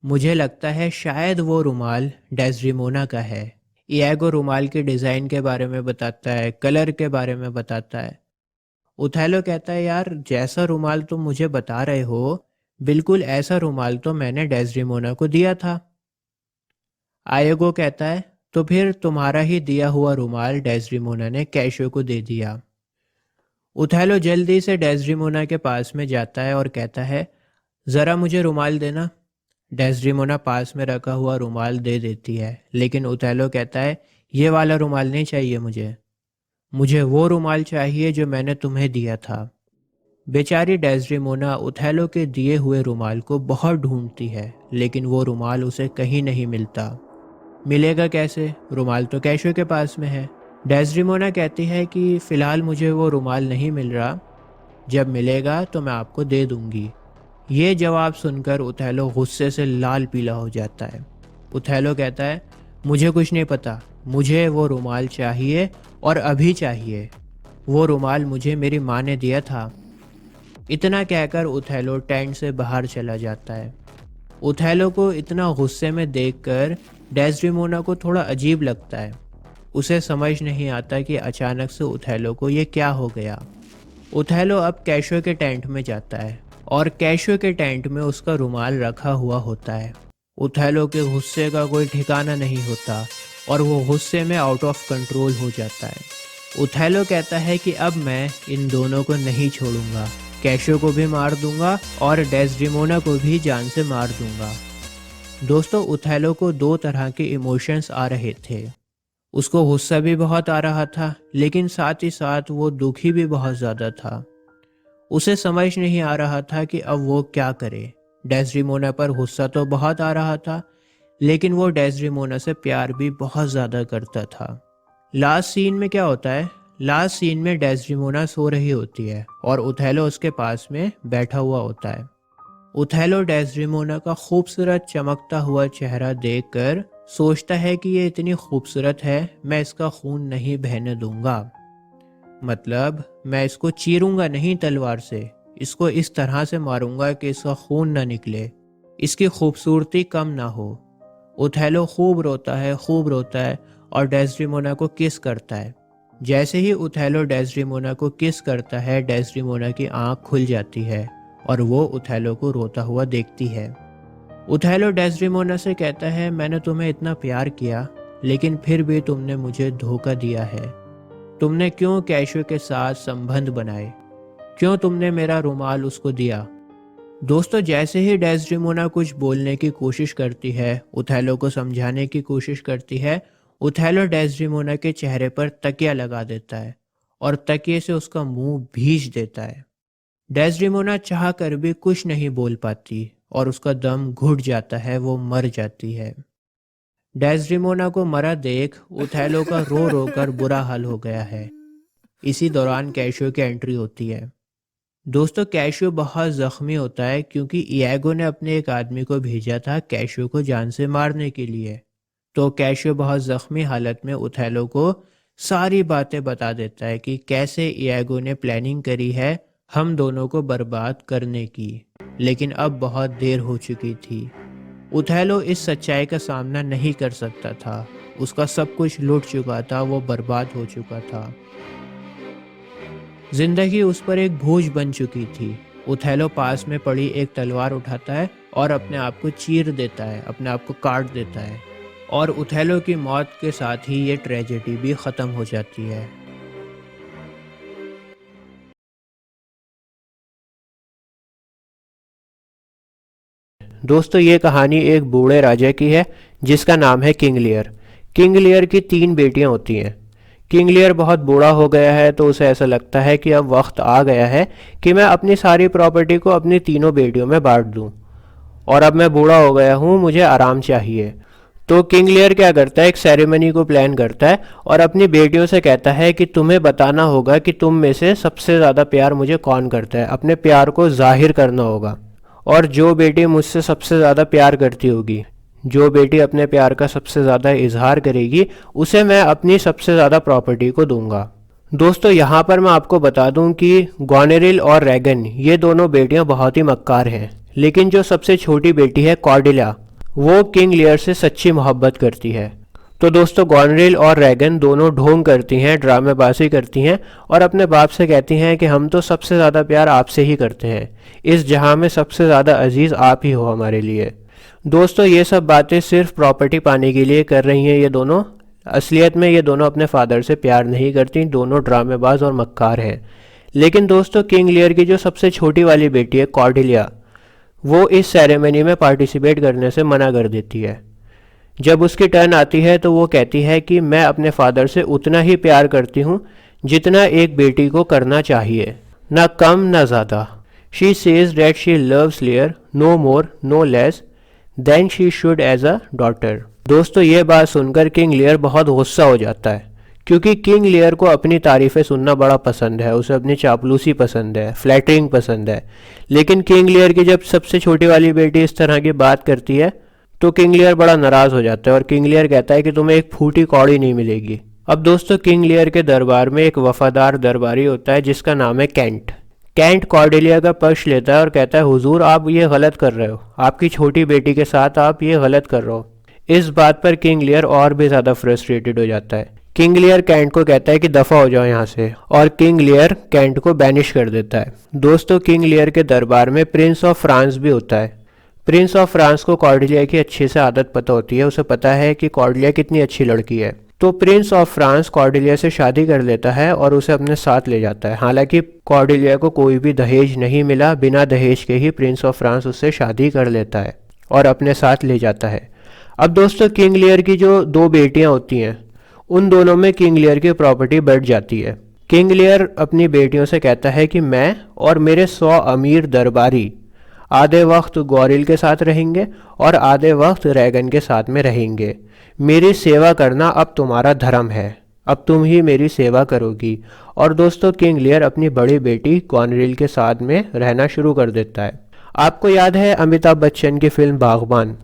मुझे लगता है शायद वो रुमाल डेस्डिमोना का है। इयागो रुमाल के डिज़ाइन के बारे में बताता है, कलर के बारे में बताता है। ओथेलो कहता है यार जैसा रुमाल तुम मुझे बता रहे हो, बिल्कुल ऐसा रुमाल तो मैंने डेस्डिमोना को दिया था। आयगो कहता है तो फिर तुम्हारा ही दिया हुआ रुमाल डेस्डिमोना ने कैशियो को दे दिया। ओथेलो जल्दी से डेस्डिमोना के पास में जाता है और कहता है ज़रा मुझे रुमाल देना। डेस्डिमोना पास में रखा हुआ रुमाल दे देती है, लेकिन ओथेलो कहता है ये वाला रुमाल नहीं चाहिए मुझे वो रुमाल चाहिए जो मैंने तुम्हें दिया था। बेचारी डेस्डिमोना ओथेलो के दिए हुए रुमाल को बहुत ढूंढती है, लेकिन वो रुमाल उसे कहीं नहीं मिलता। मिलेगा कैसे? रुमाल तो कैशियो के पास में है। डेस्डिमोना कहती है कि फ़िलहाल मुझे वो रुमाल नहीं मिल रहा, जब मिलेगा तो मैं आपको दे दूंगी। ये जवाब सुनकर ओथेलो गुस्से से लाल पीला हो जाता है। ओथेलो कहता है मुझे कुछ नहीं पता, मुझे वो रुमाल चाहिए और अभी चाहिए। वो रुमाल मुझे मेरी माँ ने दिया था। इतना कहकर ओथेलो टेंट से बाहर चला जाता है। ओथेलो को इतना गुस्से में देखकर डेस्डिमोना को थोड़ा अजीब लगता है। उसे समझ नहीं आता कि अचानक से ओथेलो को ये क्या हो गया। ओथेलो अब कैशियो के टेंट में जाता है और कैशियो के टेंट में उसका रुमाल रखा हुआ होता है। ओथेलो के गुस्से का कोई ठिकाना नहीं होता और वो गुस्से में आउट ऑफ कंट्रोल हो जाता है। ओथेलो कहता है कि अब मैं इन दोनों को नहीं छोड़ूंगा, कैशियो को भी मार दूंगा और डेस्डिमोना को भी जान से मार दूंगा। दोस्तों, ओथेलो को दो तरह के इमोशंस आ रहे थे। उसको गुस्सा भी बहुत आ रहा था, लेकिन साथ ही साथ वो दुखी भी बहुत ज़्यादा था। उसे समझ नहीं आ रहा था कि अब वो क्या करे। डेस्डिमोना पर गुस्सा तो बहुत आ रहा था, लेकिन वो डेस्डिमोना से प्यार भी बहुत ज़्यादा करता था। लास्ट सीन में क्या होता है? लास्ट सीन में डेस्डिमोना सो रही होती है और ओथेलो उसके पास में बैठा हुआ होता है। ओथेलो डेस्डिमोना का खूबसूरत चमकता हुआ चेहरा देखकर सोचता है कि ये इतनी खूबसूरत है, मैं इसका खून नहीं बहने दूंगा। मतलब मैं इसको चीरूंगा नहीं तलवार से, इसको इस तरह से मारूंगा कि इसका खून ना निकले, इसकी खूबसूरती कम ना हो। ओथेलो खूब रोता है और डेस्डिमोना को किस करता है। जैसे ही ओथेलो डेस्डिमोना को किस करता है, डेस्डिमोना की आंख खुल जाती है और वो ओथेलो को रोता हुआ देखती है। ओथेलो डेस्डिमोना से कहता है मैंने तुम्हें इतना प्यार किया, लेकिन फिर भी तुमने मुझे धोखा दिया है। तुमने क्यों कैशियो के साथ संबंध बनाए? क्यों तुमने मेरा रुमाल उसको दिया? दोस्तों, जैसे ही डेस्डिमोना कुछ बोलने की कोशिश करती है, ओथेलो को समझाने की कोशिश करती है, ओथेलो डेस्डिमोना के चेहरे पर तकिया लगा देता है और तकिए से उसका मुंह भींच देता है। डेस्डिमोना चाह कर भी कुछ नहीं बोल पाती और उसका दम घुट जाता है, वो मर जाती है। डेस्डिमोना को मरा देख ओथेलो का रो रो कर बुरा हाल हो गया है। इसी दौरान कैशियो की एंट्री होती है। दोस्तों, कैशियो बहुत जख्मी होता है क्योंकि इयागो ने अपने एक आदमी को भेजा था कैशियो को जान से मारने के लिए। तो कैशियो बहुत जख्मी हालत में ओथेलो को सारी बातें बता देता है कि कैसे इयागो ने प्लानिंग करी है हम दोनों को बर्बाद करने की, लेकिन अब बहुत देर हो चुकी थी। ओथेलो इस सच्चाई का सामना नहीं कर सकता था। उसका सब कुछ लुट चुका था, वो बर्बाद हो चुका था। जिंदगी उस पर एक बोझ बन चुकी थी। ओथेलो पास में पड़ी एक तलवार उठाता है और अपने आप को चीर देता है, अपने आप को काट देता है और ओथेलो की मौत के साथ ही ये ट्रेजेडी भी ख़त्म हो जाती है। दोस्तों, ये कहानी एक बूढ़े राजा की है जिसका नाम है किंग लियर। किंग लियर की 3 बेटियां होती हैं। किंग लियर बहुत बूढ़ा हो गया है, तो उसे ऐसा लगता है कि अब वक्त आ गया है कि मैं अपनी सारी प्रॉपर्टी को अपनी तीनों बेटियों में बांट दूं। और अब मैं बूढ़ा हो गया हूं, मुझे आराम चाहिए। तो किंग लियर क्या करता है, एक सेरेमनी को प्लान करता है और अपनी बेटियों से कहता है कि तुम्हें बताना होगा कि तुम में से सबसे ज़्यादा प्यार मुझे कौन करता है। अपने प्यार को जाहिर करना होगा और जो बेटी मुझसे सबसे ज़्यादा प्यार करती होगी, जो बेटी अपने प्यार का सबसे ज़्यादा इजहार करेगी, उसे मैं अपनी सबसे ज़्यादा प्रॉपर्टी को दूंगा। दोस्तों, यहाँ पर मैं आपको बता दूं कि गोनेरिल और रैगन ये दोनों बेटियाँ बहुत ही मक्कार हैं, लेकिन जो सबसे छोटी बेटी है कॉर्डेलिया, वो किंग लियर से सच्ची मोहब्बत करती है। तो दोस्तों गॉनरिल और रैगन दोनों ढोंग करती हैं, ड्रामेबाजी करती हैं और अपने बाप से कहती हैं कि हम तो सबसे ज़्यादा प्यार आपसे ही करते हैं, इस जहां में सबसे ज़्यादा अजीज़ आप ही हो हमारे लिए। दोस्तों ये सब बातें सिर्फ प्रॉपर्टी पाने के लिए कर रही हैं ये दोनों। असलियत में ये दोनों अपने फादर से प्यार नहीं करती, दोनों ड्रामेबाज और मक्कार हैं। लेकिन दोस्तों किंग लियर की जो सबसे छोटी वाली बेटी है कॉर्डेलिया, वो इस सेरेमनी में पार्टिसिपेट करने से मना कर देती है। जब उसकी टर्न आती है तो वो कहती है कि मैं अपने फादर से उतना ही प्यार करती हूँ जितना एक बेटी को करना चाहिए, ना कम ना ज़्यादा। She says that she loves Lear no more no less than she should as a daughter. दोस्तों ये बात सुनकर किंग लियर बहुत गुस्सा हो जाता है, क्योंकि किंग लियर को अपनी तारीफ़ें सुनना बड़ा पसंद है, उसे अपनी चापलूसी पसंद है, फ्लैटरिंग पसंद है। लेकिन किंग लियर की जब सबसे छोटी वाली बेटी इस तरह की बात करती है तो किंग लियर बड़ा नाराज़ हो जाता है और किंग लियर कहता है कि तुम्हें एक फूटी कौड़ी नहीं मिलेगी। अब दोस्तों किंग लियर के दरबार में एक वफादार दरबारी होता है जिसका नाम है कैंट। कैंट कॉर्डेलिया का पक्ष लेता है और कहता है हुजूर आप ये गलत कर रहे हो, आपकी छोटी बेटी के साथ आप ये गलत कर रहे हो। इस बात पर किंग लियर और भी ज़्यादा फ्रस्ट्रेटेड हो जाता है। किंग लियर कैंट को कहता है कि दफ़ा हो जाओ यहाँ से, और किंग लियर कैंट को बैनिश कर देता है। दोस्तों किंग लियर के दरबार में प्रिंस ऑफ फ्रांस भी होता है। प्रिंस ऑफ फ्रांस को कॉर्डेलिया की अच्छे से आदत पता होती है, उसे पता है कि कॉर्डेलिया कितनी अच्छी लड़की है। तो प्रिंस ऑफ फ्रांस कॉर्डेलिया से शादी कर लेता है और उसे अपने साथ ले जाता है। हालांकि कॉर्डेलिया को कोई भी दहेज नहीं मिला, बिना दहेज के ही प्रिंस ऑफ फ्रांस उससे शादी कर लेता है और अपने साथ ले जाता है। अब दोस्तों किंग लियर की जो दो बेटियां होती हैं उन दोनों में किंग लियर की प्रॉपर्टी बढ़ जाती है। किंग लियर अपनी बेटियों से कहता है कि मैं और मेरे 100 अमीर दरबारी आधे वक्त गॉरिल के साथ रहेंगे और आधे वक्त रैगन के साथ में रहेंगे। मेरी सेवा करना अब तुम्हारा धर्म है, अब तुम ही मेरी सेवा करोगी। और दोस्तों किंग लियर अपनी बड़ी बेटी गॉनरिल के साथ में रहना शुरू कर देता है। आपको याद है अमिताभ बच्चन की फिल्म बागबान,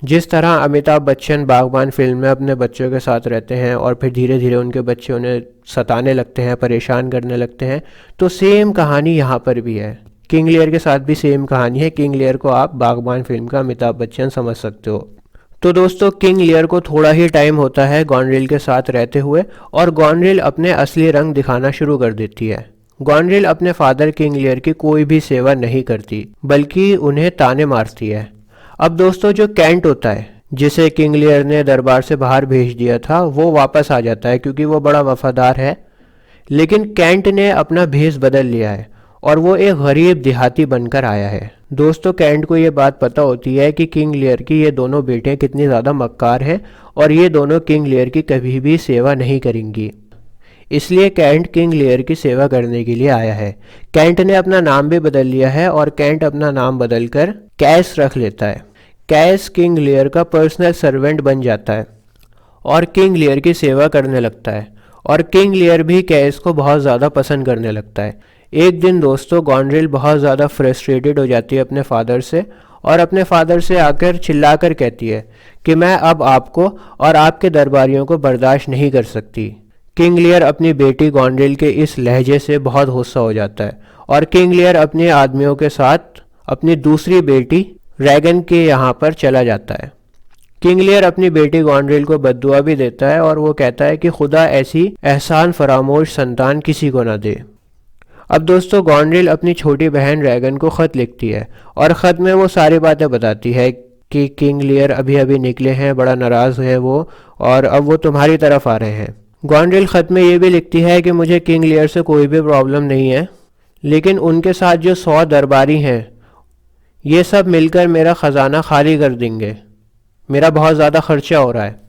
जिस तरह अमिताभ बच्चन बागबान फिल्म में अपने बच्चों के साथ रहते हैं और फिर धीरे धीरे उनके बच्चे उन्हें सताने लगते हैं, परेशान करने लगते हैं, तो सेम कहानी यहाँ पर भी है। किंग लियर के साथ भी सेम कहानी है। किंग लियर को आप बागबान फिल्म का अमिताभ बच्चन समझ सकते हो। तो दोस्तों किंग लियर को थोड़ा ही टाइम होता है गॉनरिल के साथ रहते हुए और गॉनरिल अपने असली रंग दिखाना शुरू कर देती है। गॉनरिल अपने फादर किंग लियर की कोई भी सेवा नहीं करती, बल्कि उन्हें ताने मारती है। अब दोस्तों जो कैंट होता है, जिसे किंग लियर ने दरबार से बाहर भेज दिया था, वो वापस आ जाता है क्योंकि वो बड़ा वफादार है। लेकिन कैंट ने अपना भेष बदल लिया है और वो एक गरीब देहाती बनकर आया है। दोस्तों कैंट को ये बात पता होती है कि किंग लियर की ये दोनों बेटियां कितनी ज़्यादा मक्कार हैं और ये दोनों किंग लियर की कभी भी सेवा नहीं करेंगी। इसलिए कैंट किंग लियर की सेवा करने के लिए आया है। कैंट ने अपना नाम भी बदल लिया है और कैंट अपना नाम बदलकर कैस रख लेता है। कैस किंग लियर का पर्सनल सर्वेंट बन जाता है और किंग लियर की सेवा करने लगता है और किंग लियर भी कैस को बहुत ज़्यादा पसंद करने लगता है। एक दिन दोस्तों गॉनरिल बहुत ज़्यादा फ्रस्ट्रेटेड हो जाती है अपने फादर से और अपने फादर से आकर चिल्लाकर कहती है कि मैं अब आपको और आपके दरबारियों को बर्दाश्त नहीं कर सकती। किंग लियर अपनी बेटी गॉनरिल के इस लहजे से बहुत गुस्सा हो जाता है और किंग लियर अपने आदमियों के साथ अपनी दूसरी बेटी रैगन के यहाँ पर चला जाता है। किंग लियर अपनी बेटी गॉनरिल को बद्दुआ भी देता है और वो कहता है कि खुदा ऐसी एहसान फरामोश संतान किसी को ना दे। अब दोस्तों गॉनरिल अपनी छोटी बहन रैगन को ख़त लिखती है और ख़त में वो सारी बातें बताती है कि किंग लियर अभी अभी निकले हैं, बड़ा नाराज़ है वो, और अब वो तुम्हारी तरफ आ रहे हैं। गॉनरिल ख़त में ये भी लिखती है कि मुझे किंग लियर से कोई भी प्रॉब्लम नहीं है, लेकिन उनके साथ जो 100 दरबारी हैं ये सब मिलकर मेरा ख़जाना खाली कर देंगे, मेरा बहुत ज़्यादा ख़र्चा हो रहा है।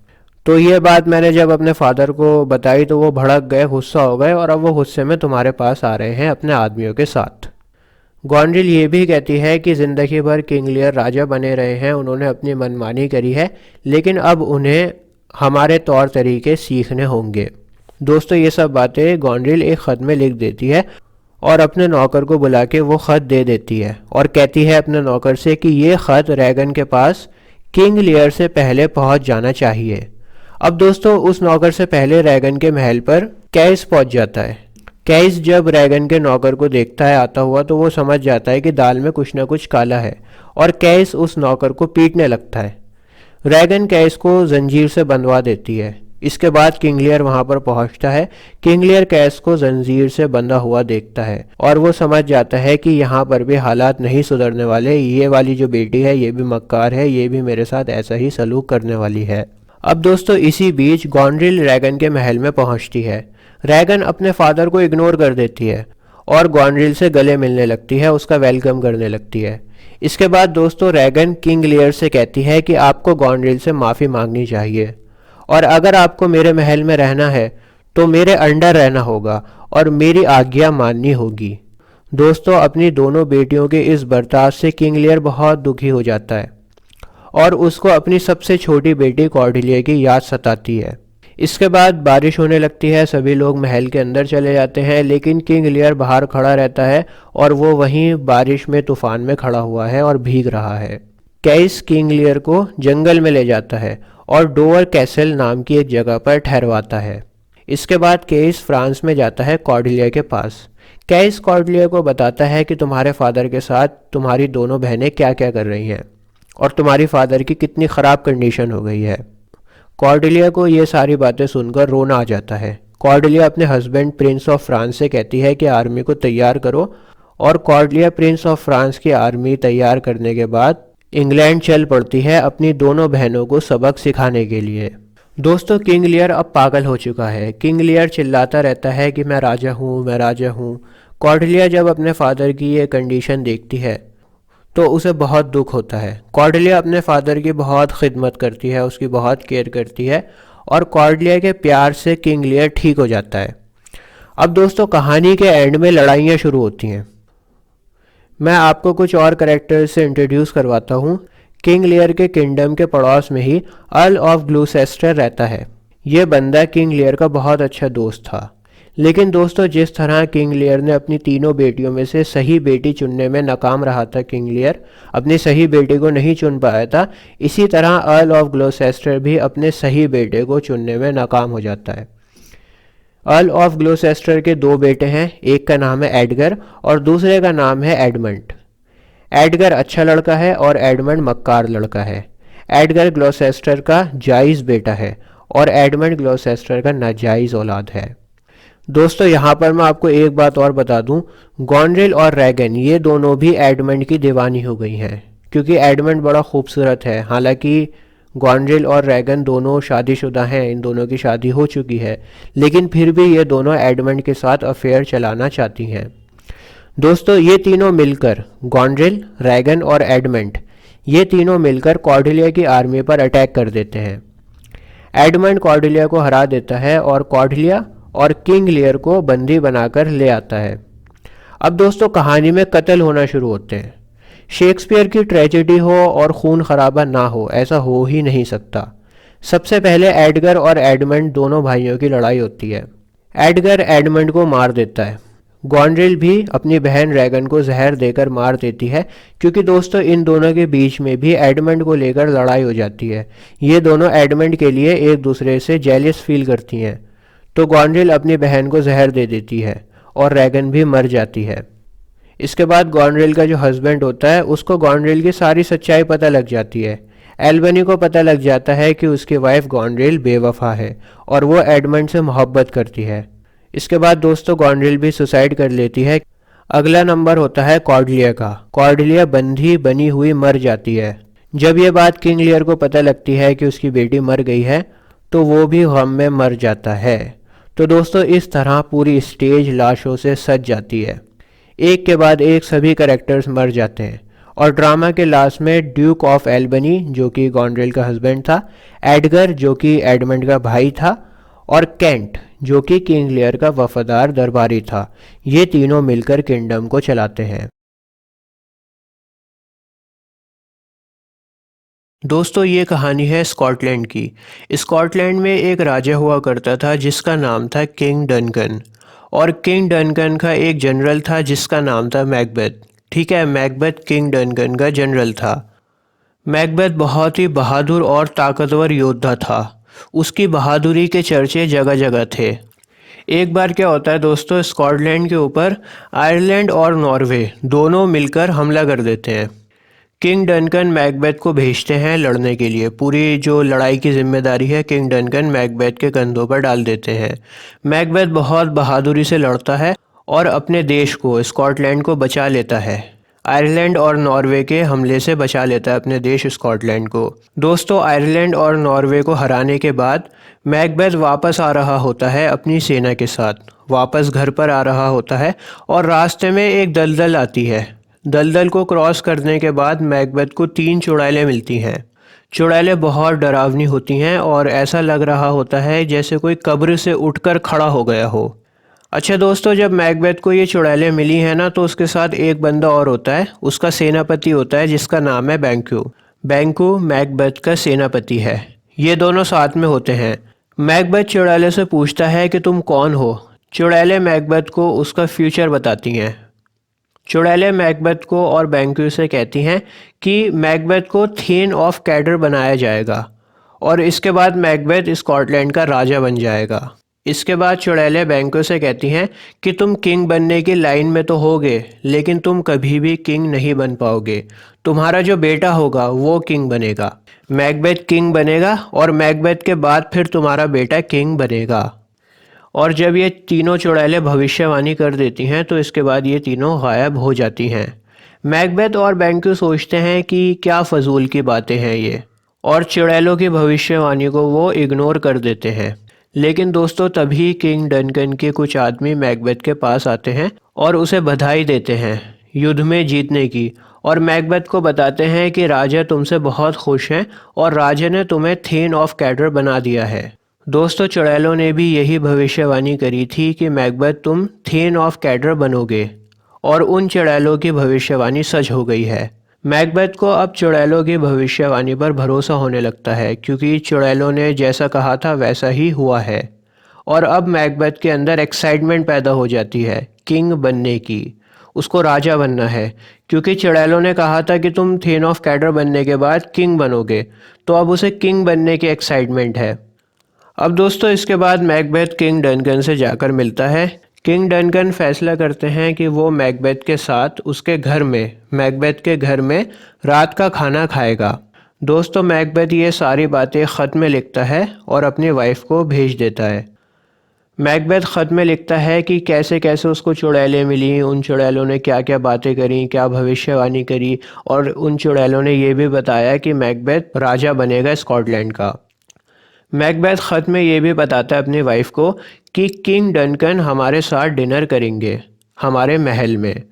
तो ये बात मैंने जब अपने फादर को बताई तो वो भड़क गए, गुस्सा हो गए और अब वो गुस्से में तुम्हारे पास आ रहे हैं अपने आदमियों के साथ। गॉनरिल ये भी कहती है कि ज़िंदगी भर किंग लियर राजा बने रहे हैं, उन्होंने अपनी मनमानी करी है, लेकिन अब उन्हें हमारे तौर तरीके सीखने होंगे। दोस्तों ये सब बातें गॉनरिल एक ख़त में लिख देती है और अपने नौकर को बुला के वो ख़त दे देती है और कहती है अपने नौकर से कि ये ख़त रैगन के पास किंग लियर से पहले पहुंच जाना चाहिए। अब दोस्तों उस नौकर से पहले रैगन के महल पर कैस पहुंच जाता है। कैस जब रैगन के नौकर को देखता है आता हुआ तो वो समझ जाता है कि दाल में कुछ ना कुछ काला है और कैस उस नौकर को पीटने लगता है। रैगन कैस को जंजीर से बंधवा देती है। इसके बाद किंग लियर वहां पर पहुंचता है। किंग लियर कैस को जंजीर से बंधा हुआ देखता है और वो समझ जाता है कि यहाँ पर भी हालात नहीं सुधरने वाले, ये वाली जो बेटी है ये भी मक्कार है, ये भी मेरे साथ ऐसा ही सलूक करने वाली है। अब दोस्तों इसी बीच गॉन्ड्रिल रैगन के महल में पहुंचती है। रैगन अपने फादर को इग्नोर कर देती है और गॉन्ड्रिल से गले मिलने लगती है, उसका वेलकम करने लगती है। इसके बाद दोस्तों रैगन किंग लियर से कहती है कि आपको गॉन्ड्रिल से माफ़ी मांगनी चाहिए और अगर आपको मेरे महल में रहना है तो मेरे अंडर रहना होगा और मेरी आज्ञा माननी होगी। दोस्तों अपनी दोनों बेटियों के इस बर्ताव से किंग लियर बहुत दुखी हो जाता है और उसको अपनी सबसे छोटी बेटी कॉर्डेलिया की याद सताती है। इसके बाद बारिश होने लगती है, सभी लोग महल के अंदर चले जाते हैं, लेकिन किंग लियर बाहर खड़ा रहता है और वो वहीं बारिश में तूफान में खड़ा हुआ है और भीग रहा है। कैस किंग लियर को जंगल में ले जाता है और डोवर कैसल नाम की एक जगह पर ठहरवाता है। इसके बाद केस फ्रांस में जाता है कॉर्डेलिया के पास। कैस कॉर्डेलिया को बताता है कि तुम्हारे फादर के साथ तुम्हारी दोनों बहनें क्या क्या कर रही हैं और तुम्हारी फादर की कितनी ख़राब कंडीशन हो गई है। कॉर्डेलिया को ये सारी बातें सुनकर रोना आ जाता है। कॉर्डेलिया अपने हस्बैंड प्रिंस ऑफ फ्रांस से कहती है कि आर्मी को तैयार करो और कॉर्डेलिया प्रिंस ऑफ फ्रांस की आर्मी तैयार करने के बाद इंग्लैंड चल पड़ती है अपनी दोनों बहनों को सबक सिखाने के लिए। दोस्तों किंग लियर अब पागल हो चुका है। किंग लियर चिल्लाता रहता है कि मैं राजा हूँ, मैं राजा हूँ। कॉर्डेलिया जब अपने फादर की ये कंडीशन देखती है तो उसे बहुत दुख होता है। कॉर्डेलिया अपने फादर की बहुत खिदमत करती है, उसकी बहुत केयर करती है और कॉर्डेलिया के प्यार से किंग लियर ठीक हो जाता है। अब दोस्तों कहानी के एंड में लड़ाइयाँ शुरू होती हैं। मैं आपको कुछ और कैरेक्टर्स से इंट्रोड्यूस करवाता हूँ। किंग लियर के किंगडम के पड़ोस में ही अर्ल ऑफ ग्लूसेस्टर रहता है। ये बंदा किंग लियर का बहुत अच्छा दोस्त था, लेकिन दोस्तों जिस तरह किंग लियर ने अपनी तीनों बेटियों में से सही बेटी चुनने में नाकाम रहा था, किंग लियर अपनी सही बेटे को नहीं चुन पाया था, इसी तरह अर्ल ऑफ ग्लूसेस्टर भी अपने सही बेटे को चुनने में नाकाम हो जाता है। अर्ल ऑफ ग्लूसेस्टर के दो बेटे हैं, एक का नाम है एडगर और दूसरे का नाम है एडमंड। एडगर अच्छा लड़का है और एडमंड मक्कार लड़का है। एडगर ग्लूसेस्टर का जायज़ बेटा है और एडमंड ग्लूसेस्टर का नाजायज़ औलाद है। दोस्तों यहाँ पर मैं आपको एक बात और बता दूं, गॉन्ड्रिल और रैगन ये दोनों भी एडमंड की दीवानी हो गई हैं क्योंकि एडमंड बड़ा खूबसूरत है। हालांकि गॉन्ड्रिल और रैगन दोनों शादीशुदा हैं, इन दोनों की शादी हो चुकी है, लेकिन फिर भी ये दोनों एडमंड के साथ अफेयर चलाना चाहती हैं। दोस्तों ये तीनों मिलकर, गॉन्ड्रिल, रैगन और एडमंड, ये तीनों मिलकर कॉर्डेलिया की आर्मी पर अटैक कर देते हैं। एडमंड कॉर्डेलिया को हरा देता है और कॉर्डेलिया और किंग लियर को बंदी बनाकर ले आता है। अब दोस्तों कहानी में कत्ल होना शुरू होते हैं। शेक्सपियर की ट्रेजेडी हो और खून खराबा ना हो, ऐसा हो ही नहीं सकता। सबसे पहले एडगर और एडमंड दोनों भाइयों की लड़ाई होती है। एडगर एडमंड को मार देता है। गॉन्ड्रिल भी अपनी बहन रैगन को जहर देकर मार देती है क्योंकि दोस्तों इन दोनों के बीच में भी एडमंड को लेकर लड़ाई हो जाती है। ये दोनों एडमंड के लिए एक दूसरे से जेलियस फील करती हैं, तो गॉन्ड्रिल अपनी बहन को जहर दे देती है और रैगन भी मर जाती है। इसके बाद गॉन्ड्रिल का जो हस्बैंड होता है उसको गॉन्ड्रिल की सारी सच्चाई पता लग जाती है। एल्बनी को पता लग जाता है कि उसकी वाइफ गॉन्ड्रिल बेवफा है और वो एडमंड से मोहब्बत करती है। इसके बाद दोस्तों गॉन्ड्रिल भी सुसाइड कर लेती है। अगला नंबर होता है कॉर्डेलिया का। कॉर्डेलिया बंधी बनी हुई मर जाती है। जब ये बात किंग लियर को पता लगती है कि उसकी बेटी मर गई है तो वो भी गम में मर जाता है। तो दोस्तों इस तरह पूरी स्टेज लाशों से सज जाती है। एक के बाद एक सभी कैरेक्टर्स मर जाते हैं और ड्रामा के लास्ट में ड्यूक ऑफ एल्बनी जो कि गॉन्ड्रिल का हस्बैंड था, एडगर जो कि एडमंड का भाई था और केंट जो कि किंग लियर का वफादार दरबारी था, ये तीनों मिलकर किंगडम को चलाते हैं। दोस्तों ये कहानी है स्कॉटलैंड की। स्कॉटलैंड में एक राजा हुआ करता था जिसका नाम था किंग डनकन और किंग डनकन का एक जनरल था जिसका नाम था मैकबेथ। ठीक है, मैकबेथ किंग डनकन का जनरल था। मैकबेथ बहुत ही बहादुर और ताकतवर योद्धा था। उसकी बहादुरी के चर्चे जगह जगह थे। एक बार क्या होता है दोस्तों, स्कॉटलैंड के ऊपर आयरलैंड और नॉर्वे दोनों मिलकर हमला कर देते हैं। किंग डनकन मैकबेथ को भेजते हैं लड़ने के लिए। पूरी जो लड़ाई की जिम्मेदारी है किंग डनकन मैकबेथ के कंधों पर डाल देते हैं। मैकबेथ बहुत बहादुरी से लड़ता है और अपने देश को, स्कॉटलैंड को बचा लेता है। आयरलैंड और नॉर्वे के हमले से बचा लेता है अपने देश स्कॉटलैंड को। दोस्तों, आयरलैंड और नॉर्वे को हराने के बाद मैकबेथ वापस आ रहा होता है अपनी सेना के साथ, वापस घर पर आ रहा होता है और रास्ते में एक दलदल आती है। दलदल को क्रॉस करने के बाद मैकबेथ को 3 चुड़ैलें मिलती हैं। चुड़ैलें बहुत डरावनी होती हैं और ऐसा लग रहा होता है जैसे कोई कब्र से उठकर खड़ा हो गया हो। अच्छा दोस्तों, जब मैकबेथ को ये चुड़ैलें मिली हैं ना, तो उसके साथ एक बंदा और होता है, उसका सेनापति होता है जिसका नाम है बैंक्यू। बैंक्यू मैकबेथ का सेनापति है। ये दोनों साथ में होते हैं। मैकबेथ चुड़ैले से पूछता है कि तुम कौन हो। चुड़ैलें मैकबेथ को उसका फ्यूचर बताती हैं। चुड़ैलें मैकबेथ को और बैंक्यू से कहती हैं कि मैकबेथ को थीन ऑफ कैडर बनाया जाएगा और इसके बाद मैकबेथ स्कॉटलैंड का राजा बन जाएगा। इसके बाद चुड़ैलें बैंक्यू से कहती हैं कि तुम किंग बनने की लाइन में तो होगे, लेकिन तुम कभी भी किंग नहीं बन पाओगे। तुम्हारा जो बेटा होगा वो किंग बनेगा। मैकबेथ किंग बनेगा और मैकबेथ के बाद फिर तुम्हारा बेटा किंग बनेगा। और जब ये तीनों चुड़ैलें भविष्यवाणी कर देती हैं तो इसके बाद ये तीनों गायब हो जाती हैं। मैकबेथ और बैंक्यू सोचते हैं कि क्या फजूल की बातें हैं ये, और चुड़ैलों की भविष्यवाणी को वो इग्नोर कर देते हैं। लेकिन दोस्तों, तभी किंग डनकन के कुछ आदमी मैकबेथ के पास आते हैं और उसे बधाई देते हैं युद्ध में जीतने की, और मैकबेथ को बताते हैं कि राजा तुमसे बहुत खुश हैं और राजा ने तुम्हें थीन ऑफ कैडर बना दिया है। दोस्तों, चुड़ैलों ने भी यही भविष्यवाणी करी थी कि मैकबेथ तुम थीन ऑफ कैडर बनोगे, और उन चुड़ैलों की भविष्यवाणी सच हो गई है। मैकबेथ को अब चुड़ैलों की भविष्यवाणी पर भरोसा होने लगता है, क्योंकि चुड़ैलों ने जैसा कहा था वैसा ही हुआ है। और अब मैकबेथ के अंदर एक्साइटमेंट पैदा हो जाती है किंग बनने की। उसको राजा बनना है, क्योंकि चुड़ैलों ने कहा था कि तुम थीन ऑफ कैडर बनने के बाद किंग बनोगे, तो अब उसे किंग बनने की एक्साइटमेंट है। अब दोस्तों, इसके बाद मैकबेथ किंग डनकन से जाकर मिलता है। किंग डनकन फैसला करते हैं कि वो मैकबेथ के साथ उसके घर में, मैकबेथ के घर में रात का खाना खाएगा। दोस्तों, मैकबेथ ये सारी बातें ख़त में लिखता है और अपनी वाइफ को भेज देता है। मैकबेथ ख़त में लिखता है कि कैसे कैसे उसको चुड़ैलें मिली, उन चुड़ैलों ने क्या क्या बातें करी, क्या भविष्यवाणी करी, और उन चुड़ैलों ने ये भी बताया कि मैकबेथ राजा बनेगा स्कॉटलैंड का। मैकबेथ ख़त में ये भी बताता है अपनी वाइफ को कि किंग डनकन हमारे साथ डिनर करेंगे हमारे महल में।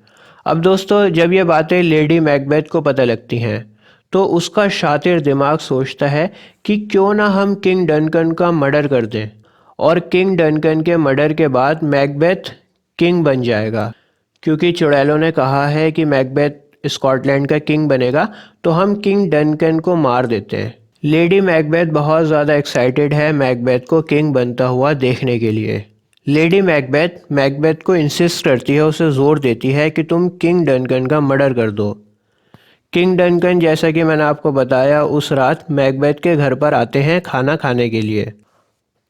अब दोस्तों, जब ये बातें लेडी मैकबेथ को पता लगती हैं तो उसका शातिर दिमाग सोचता है कि क्यों ना हम किंग डनकन का मर्डर कर दें, और किंग डनकन के मर्डर के बाद मैकबेथ किंग बन जाएगा। क्योंकि चुड़ैलों ने कहा है कि मैकबेथ स्कॉटलैंड का किंग बनेगा, तो हम किंग डनकन को मार देते हैं। लेडी मैकबेथ बहुत ज़्यादा एक्साइटेड है मैकबेथ को किंग बनता हुआ देखने के लिए। लेडी मैकबेथ मैकबेथ को इंसिस्ट करती है, उसे ज़ोर देती है कि तुम किंग डनकन का मर्डर कर दो। किंग डनकन, जैसा कि मैंने आपको बताया, उस रात मैकबेथ के घर पर आते हैं खाना खाने के लिए।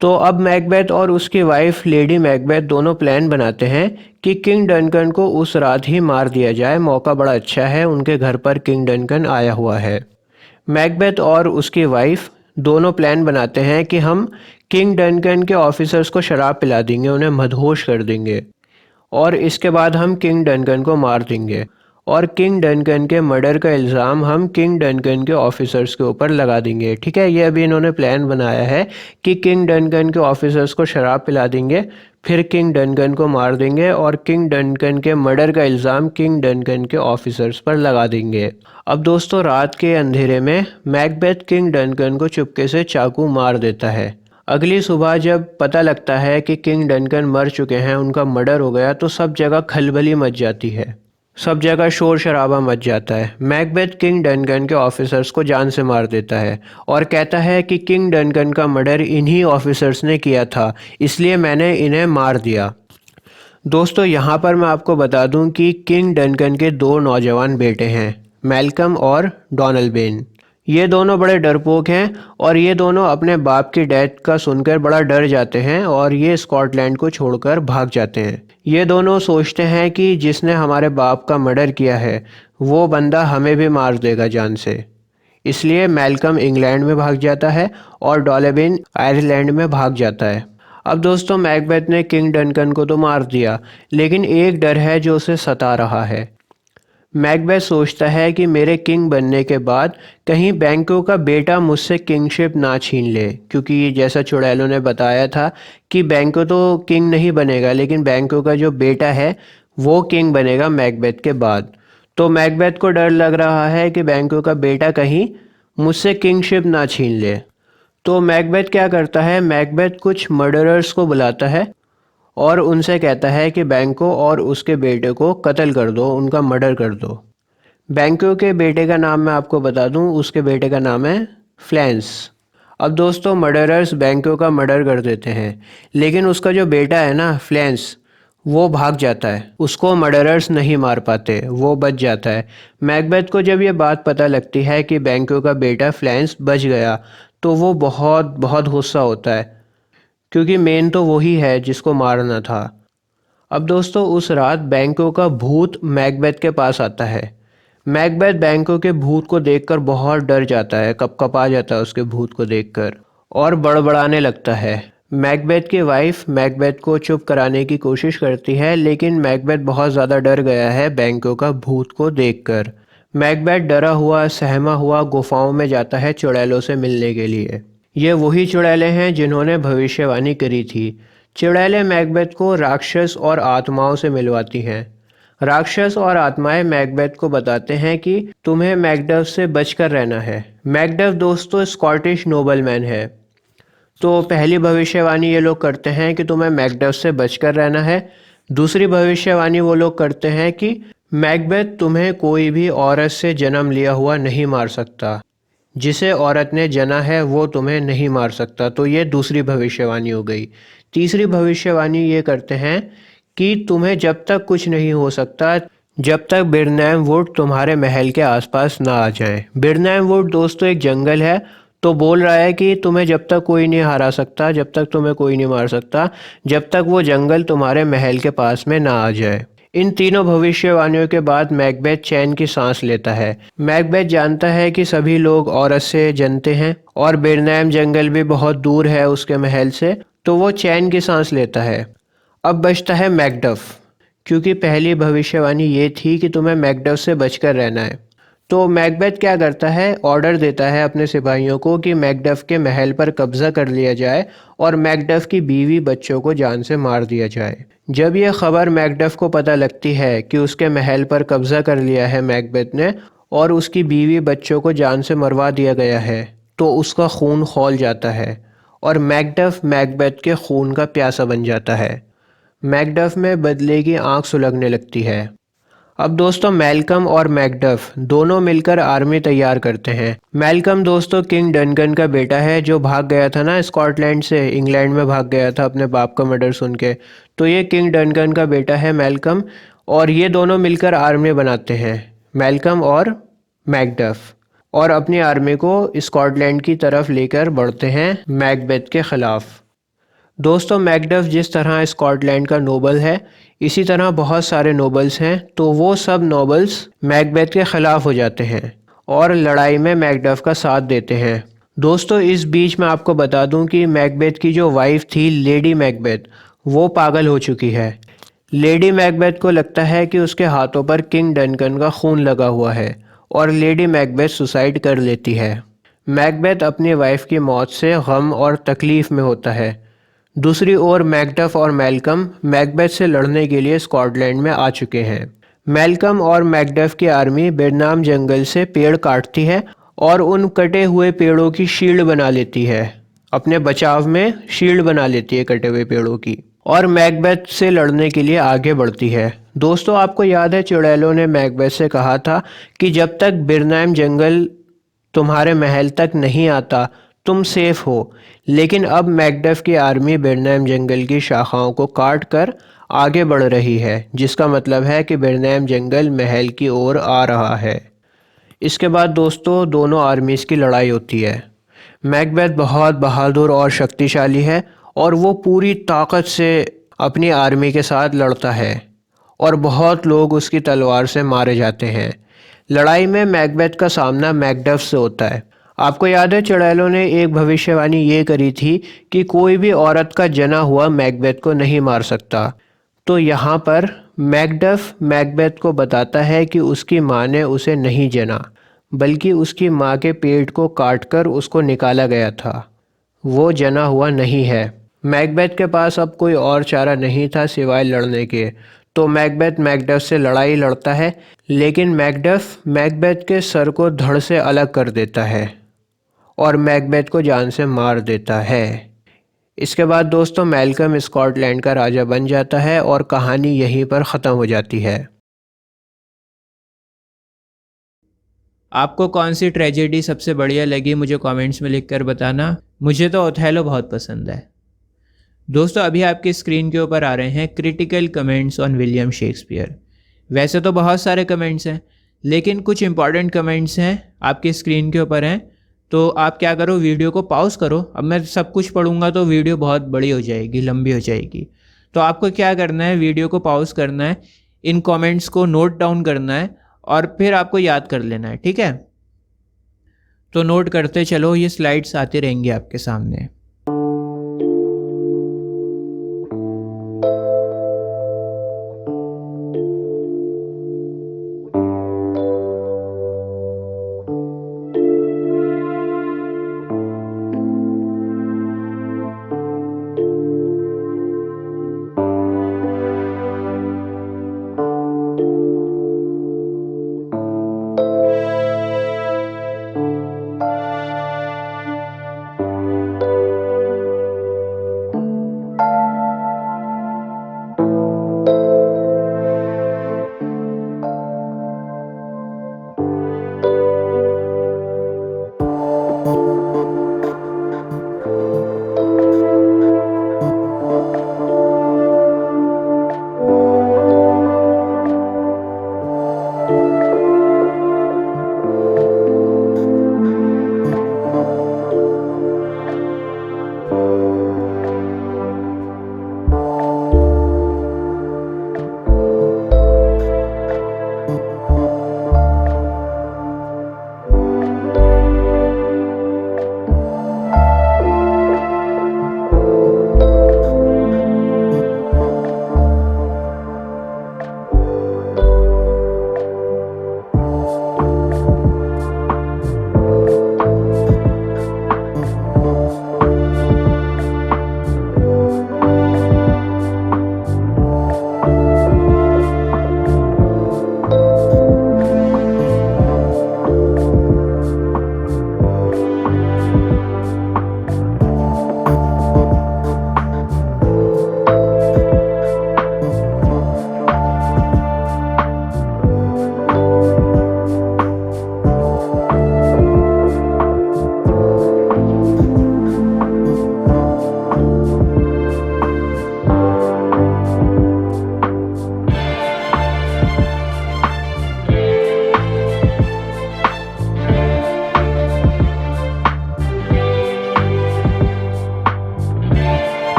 तो अब मैकबेथ और उसकी वाइफ लेडी मैकबेथ दोनों प्लान बनाते हैं कि किंग डनकन को उस रात ही मार दिया जाए। मौका बड़ा अच्छा है, उनके घर पर किंग डनकन आया हुआ है। मैकबेथ और उसकी वाइफ दोनों प्लान बनाते हैं कि हम किंग डनकन के ऑफिसर्स को शराब पिला देंगे, उन्हें मदहोश कर देंगे, और इसके बाद हम किंग डनकन को मार देंगे, और किंग डनकन के मर्डर का इल्ज़ाम हम किंग डनकन के ऑफिसर्स के ऊपर लगा देंगे। ठीक है, ये अभी इन्होंने प्लान बनाया है कि किंग डनकन के ऑफिसर्स को शराब पिला देंगे, फिर किंग डनकन को मार देंगे, और किंग डनकन के मर्डर का इल्ज़ाम किंग डनकन के ऑफिसर्स पर लगा देंगे। अब दोस्तों, रात के अंधेरे में मैकबेथ किंग डनकन को चुपके से चाकू मार देता है। अगली सुबह जब पता लगता है कि किंग डनकन मर चुके हैं, उनका मर्डर हो गया, तो सब जगह खलबली मच जाती है, सब जगह शोर शराबा मच जाता है। मैकबेथ किंग डनकन के ऑफिसर्स को जान से मार देता है और कहता है कि किंग डनकन का मर्डर इन्हीं ऑफिसर्स ने किया था, इसलिए मैंने इन्हें मार दिया। दोस्तों, यहाँ पर मैं आपको बता दूं कि किंग डनकन के 2 नौजवान बेटे हैं, मैल्कम और डॉनलबेन। ये दोनों बड़े डरपोक हैं और ये दोनों अपने बाप की डेथ का सुनकर बड़ा डर जाते हैं और ये स्कॉटलैंड को छोड़कर भाग जाते हैं। ये दोनों सोचते हैं कि जिसने हमारे बाप का मर्डर किया है वो बंदा हमें भी मार देगा जान से। इसलिए मैल्कम इंग्लैंड में भाग जाता है और डॉलेबिन आयरलैंड में भाग जाता है। अब दोस्तों मैकबेथ ने किंग डनकन को तो मार दिया, लेकिन एक डर है जो उसे सता रहा है। मैकबेथ सोचता है कि मेरे किंग बनने के बाद कहीं बैंको का बेटा मुझसे किंगशिप ना छीन ले, क्योंकि जैसा चुड़ैलों ने बताया था कि बैंको तो किंग नहीं बनेगा, लेकिन बैंको का जो बेटा है वो किंग बनेगा मैकबेथ के बाद। तो मैकबेथ को डर लग रहा है कि बैंको का बेटा कहीं मुझसे किंगशिप ना छीन ले। तो मैकबेथ क्या करता है, मैकबेथ कुछ मर्डरर्स को बुलाता है और उनसे कहता है कि बैंको और उसके बेटे को कत्ल कर दो, उनका मर्डर कर दो। बैंको के बेटे का नाम मैं आपको बता दूं, उसके बेटे का नाम है फ्लैंस। अब दोस्तों मर्डरर्स बैंको का मर्डर कर देते हैं, लेकिन उसका जो बेटा है ना फ्लैंस, वो भाग जाता है। उसको मर्डरर्स नहीं मार पाते, वो बच जाता है। मैकबेथ को जब ये बात पता लगती है कि बैंको का बेटा फ्लैंस बच गया, तो वो बहुत बहुत गुस्सा होता है, क्योंकि मेन तो वही है जिसको मारना था। अब दोस्तों उस रात बैंको का भूत मैकबेथ के पास आता है। मैकबेथ बैंको के भूत को देखकर बहुत डर जाता है, कपकपा जाता है उसके भूत को देखकर और बड़बड़ाने लगता है। मैकबेथ की वाइफ मैकबेथ को चुप कराने की कोशिश करती है, लेकिन मैकबेथ बहुत ज़्यादा डर गया है बैंको का भूत को देखकर। मैकबेथ डरा हुआ सहमा हुआ गुफाओं में जाता है चुड़ैलों से मिलने के लिए। ये वही चुड़ैलें हैं जिन्होंने भविष्यवाणी करी थी। चुड़ैलें मैकबेथ को राक्षस और आत्माओं से मिलवाती हैं। राक्षस और आत्माएं मैकबेथ को बताते हैं कि तुम्हें मैकडफ से बचकर रहना है। मैकडफ दोस्तों स्कॉटिश नोबलमैन है। तो पहली भविष्यवाणी ये लोग करते हैं कि तुम्हें मैकडफ से बचकर रहना है। दूसरी भविष्यवाणी वो लोग करते हैं कि मैकबेथ तुम्हें कोई भी औरत से जन्म लिया हुआ नहीं मार सकता। जिसे औरत ने जना है वो तुम्हें नहीं मार सकता। तो ये दूसरी भविष्यवाणी हो गई। तीसरी भविष्यवाणी ये करते हैं कि तुम्हें जब तक कुछ नहीं हो सकता जब तक बिरनैम वुड तुम्हारे महल के आसपास ना आ जाए। बिरनैम वुड दोस्तों एक जंगल है। तो बोल रहा है कि तुम्हें जब तक कोई नहीं हरा सकता, जब तक तुम्हें कोई नहीं मार सकता, जब तक वो जंगल तुम्हारे महल के पास में ना आ जाए। इन तीनों भविष्यवाणियों के बाद मैकबेथ चैन की सांस लेता है। मैकबेथ जानता है कि सभी लोग औरत से जनते हैं और बिरनैम जंगल भी बहुत दूर है उसके महल से, तो वो चैन की सांस लेता है। अब बचता है मैकडफ, क्योंकि पहली भविष्यवाणी ये थी कि तुम्हें मैकडफ से बचकर रहना है। तो मैकबेथ क्या करता है, ऑर्डर देता है अपने सिपाहियों को कि मैकडफ के महल पर कब्जा कर लिया जाए और मैकडफ की बीवी बच्चों को जान से मार दिया जाए। जब यह खबर मैकडफ को पता लगती है कि उसके महल पर कब्जा कर लिया है मैकबेथ ने और उसकी बीवी बच्चों को जान से मरवा दिया गया है, तो उसका खून खौल जाता है और मैकडफ मैकबेथ के खून का प्यासा बन जाता है। मैकडफ में बदले की आंख सुलगने लगती है। अब दोस्तों मैल्कम और मैकडफ दोनों मिलकर आर्मी तैयार करते हैं। मैल्कम दोस्तों किंग डनकन का बेटा है, जो भाग गया था ना स्कॉटलैंड से, इंग्लैंड में भाग गया था अपने बाप का मर्डर सुन के। तो ये किंग डनकन का बेटा है मैल्कम, और ये दोनों मिलकर आर्मी बनाते हैं, मैल्कम और मैकडफ, और अपनी आर्मी को स्कॉटलैंड की तरफ लेकर बढ़ते हैं मैकबेथ के खिलाफ। दोस्तों मैकडफ जिस तरह स्कॉटलैंड का नोबल है, इसी तरह बहुत सारे नोबल्स हैं। तो वो सब नोबल्स मैकबेथ के ख़िलाफ़ हो जाते हैं और लड़ाई में मैकडफ का साथ देते हैं। दोस्तों इस बीच मैं आपको बता दूं कि मैकबेथ की जो वाइफ थी लेडी मैकबेथ, वो पागल हो चुकी है। लेडी मैकबेथ को लगता है कि उसके हाथों पर किंग डनकन का खून लगा हुआ है और लेडी मैकबेथ सुसाइड कर लेती है। मैकबेथ अपनी वाइफ की मौत से गम और तकलीफ़ में होता है। दूसरी ओर मैकडफ और मैल्कम मैकबेथ से लड़ने के लिए स्कॉटलैंड में आ चुके हैं। मैल्कम और मैकडफ की आर्मी बेरनाम जंगल से पेड़ काटती है और उन कटे हुए पेड़ों की शील्ड बना लेती है। अपने बचाव में शील्ड बना लेती है कटे हुए पेड़ों की, और मैकबेथ से लड़ने के लिए आगे बढ़ती है। दोस्तों आपको याद है चुड़ैलों ने मैकबेथ से कहा था कि जब तक बिरनाम जंगल तुम्हारे महल तक नहीं आता तुम सेफ हो। लेकिन अब मैकडफ की आर्मी बिरनैम जंगल की शाखाओं को काट कर आगे बढ़ रही है, जिसका मतलब है कि बिरनैम जंगल महल की ओर आ रहा है। इसके बाद दोस्तों दोनों आर्मीज़ की लड़ाई होती है। मैकबेथ बहुत बहादुर और शक्तिशाली है और वो पूरी ताकत से अपनी आर्मी के साथ लड़ता है और बहुत लोग उसकी तलवार से मारे जाते हैं। लड़ाई में मैकबेथ का सामना मैकडफ से होता है। आपको याद है चुड़ैलों ने एक भविष्यवाणी ये करी थी कि कोई भी औरत का जना हुआ मैकबेथ को नहीं मार सकता। तो यहाँ पर मैकडफ मैकबेथ को बताता है कि उसकी माँ ने उसे नहीं जना, बल्कि उसकी माँ के पेट को काटकर उसको निकाला गया था। वो जना हुआ नहीं है। मैकबेथ के पास अब कोई और चारा नहीं था सिवाय लड़ने के, तो मैकबेथ मैकडफ से लड़ाई लड़ता है, लेकिन मैकडफ मैकबेथ के सर को धड़ से अलग कर देता है और मैकबेथ को जान से मार देता है। इसके बाद दोस्तों मैल्कम स्कॉटलैंड का राजा बन जाता है और कहानी यहीं पर ख़त्म हो जाती है। आपको कौन सी ट्रेजेडी सबसे बढ़िया लगी मुझे कमेंट्स में लिखकर बताना। मुझे तो ओथेलो बहुत पसंद है। दोस्तों अभी आपकी स्क्रीन के ऊपर आ रहे हैं critical comments on William Shakespeare. वैसे तो बहुत सारे कमेंट्स हैं, लेकिन कुछ इंपॉर्टेंट कमेंट्स हैं आपकी स्क्रीन के ऊपर हैं। तो आप क्या करो, वीडियो को पॉज करो। अब मैं सब कुछ पढ़ूंगा तो वीडियो बहुत बड़ी हो जाएगी, लंबी हो जाएगी। तो आपको क्या करना है, वीडियो को पॉज करना है, इन कमेंट्स को नोट डाउन करना है और फिर आपको याद कर लेना है, ठीक है। तो नोट करते चलो, ये स्लाइड्स आती रहेंगी आपके सामने।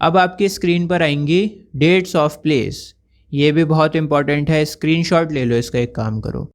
अब आपकी स्क्रीन पर आएंगी डेट्स ऑफ प्लेस। ये भी बहुत इंपॉर्टेंट है, स्क्रीनशॉट ले लो इसका, एक काम करो।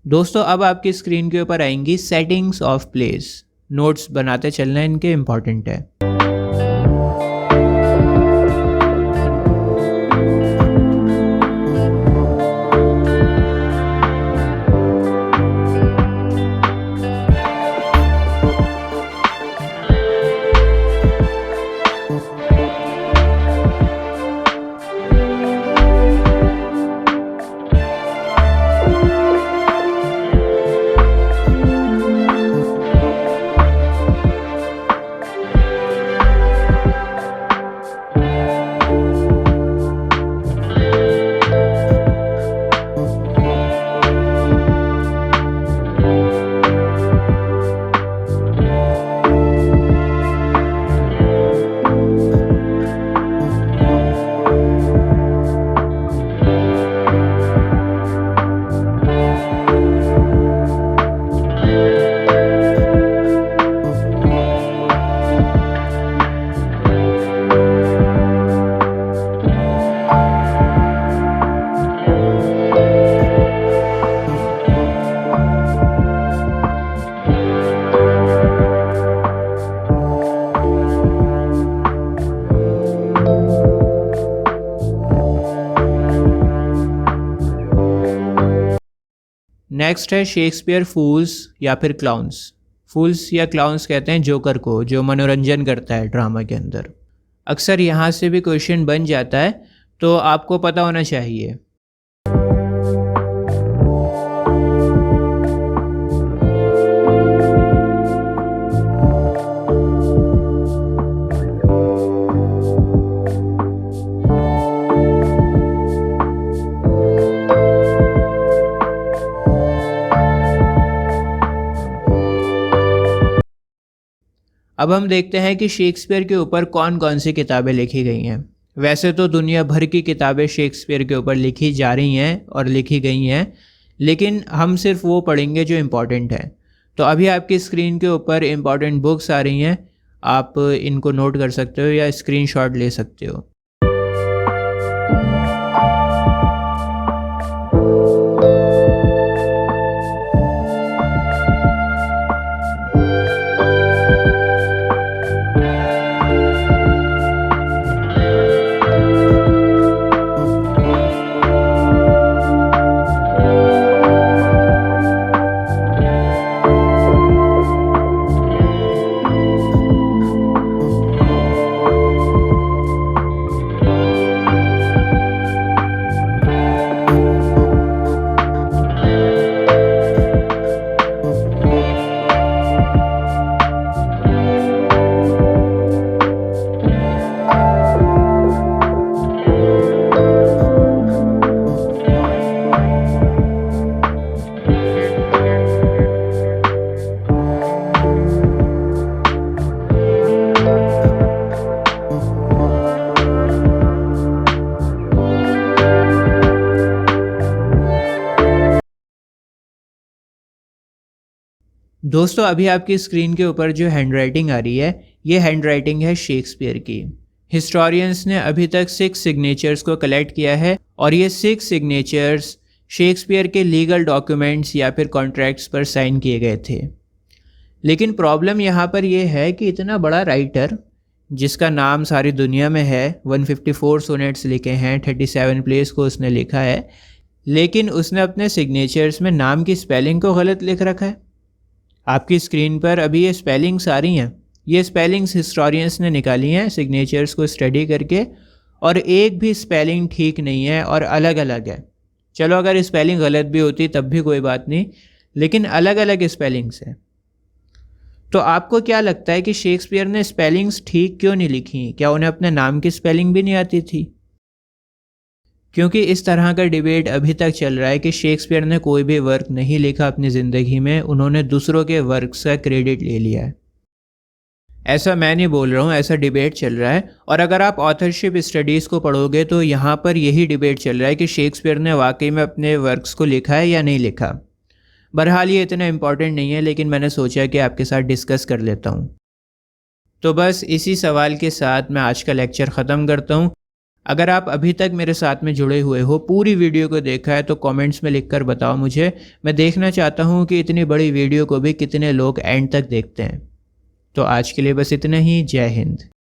दोस्तों अब आपकी स्क्रीन के ऊपर आएंगी सेटिंग्स ऑफ प्लेस। नोट्स बनाते चलना इनके इम्पॉर्टेंट है। नेक्स्ट है शेक्सपियर फूल्स या फिर क्लाउन्स। फूल्स या क्लाउन्स कहते हैं जोकर को, जो मनोरंजन करता है ड्रामा के अंदर। अक्सर यहाँ से भी क्वेश्चन बन जाता है, तो आपको पता होना चाहिए। अब हम देखते हैं कि शेक्सपियर के ऊपर कौन कौन सी किताबें लिखी गई हैं। वैसे तो दुनिया भर की किताबें शेक्सपियर के ऊपर लिखी जा रही हैं और लिखी गई हैं, लेकिन हम सिर्फ वो पढ़ेंगे जो इम्पॉर्टेंट है। तो अभी आपकी स्क्रीन के ऊपर इम्पॉर्टेंट बुक्स आ रही हैं, आप इनको नोट कर सकते हो या स्क्रीनशॉट ले सकते हो। दोस्तों अभी आपकी स्क्रीन के ऊपर जो हैंडराइटिंग आ रही है, ये हैंडराइटिंग है शेक्सपियर की। हिस्टोरियंस ने अभी तक 6 सिग्नेचर्स को कलेक्ट किया है और ये 6 सिग्नेचर्स शेक्सपियर के लीगल डॉक्यूमेंट्स या फिर कॉन्ट्रैक्ट्स पर साइन किए गए थे। लेकिन प्रॉब्लम यहाँ पर यह है कि इतना बड़ा राइटर जिसका नाम सारी दुनिया में है, 154 सोनेट्स लिखे हैं, 37 प्लेस को उसने लिखा है, लेकिन उसने अपने सिग्नेचर्स में नाम की स्पेलिंग को गलत लिख रखा है। आपकी स्क्रीन पर अभी ये स्पेलिंग्स आ रही हैं, ये स्पेलिंग्स हिस्टोरियंस ने निकाली हैं सिग्नेचर्स को स्टडी करके, और एक भी स्पेलिंग ठीक नहीं है और अलग अलग है। चलो अगर स्पेलिंग गलत भी होती तब भी कोई बात नहीं, लेकिन अलग अलग स्पेलिंग्स हैं। तो आपको क्या लगता है कि शेक्सपियर ने स्पेलिंग्स ठीक क्यों नहीं लिखी? क्या उन्हें अपने नाम की स्पेलिंग भी नहीं आती थी? क्योंकि इस तरह का डिबेट अभी तक चल रहा है कि शेक्सपियर ने कोई भी वर्क नहीं लिखा अपनी ज़िंदगी में, उन्होंने दूसरों के वर्क्स का क्रेडिट ले लिया है। ऐसा मैं नहीं बोल रहा हूँ, ऐसा डिबेट चल रहा है। और अगर आप ऑथरशिप स्टडीज़ को पढ़ोगे तो यहाँ पर यही डिबेट चल रहा है कि शेक्सपियर ने वाकई में अपने वर्क्स को लिखा है या नहीं लिखा। बहरहाल ये इतना इम्पॉर्टेंट नहीं है, लेकिन मैंने सोचा कि आपके साथ डिस्कस कर लेता हूँ। तो बस इसी सवाल के साथ मैं आज का लेक्चर ख़त्म करता हूँ। अगर आप अभी तक मेरे साथ में जुड़े हुए हो, पूरी वीडियो को देखा है, तो कमेंट्स में लिखकर बताओ मुझे। मैं देखना चाहता हूँ कि इतनी बड़ी वीडियो को भी कितने लोग एंड तक देखते हैं। तो आज के लिए बस इतना ही। जय हिंद।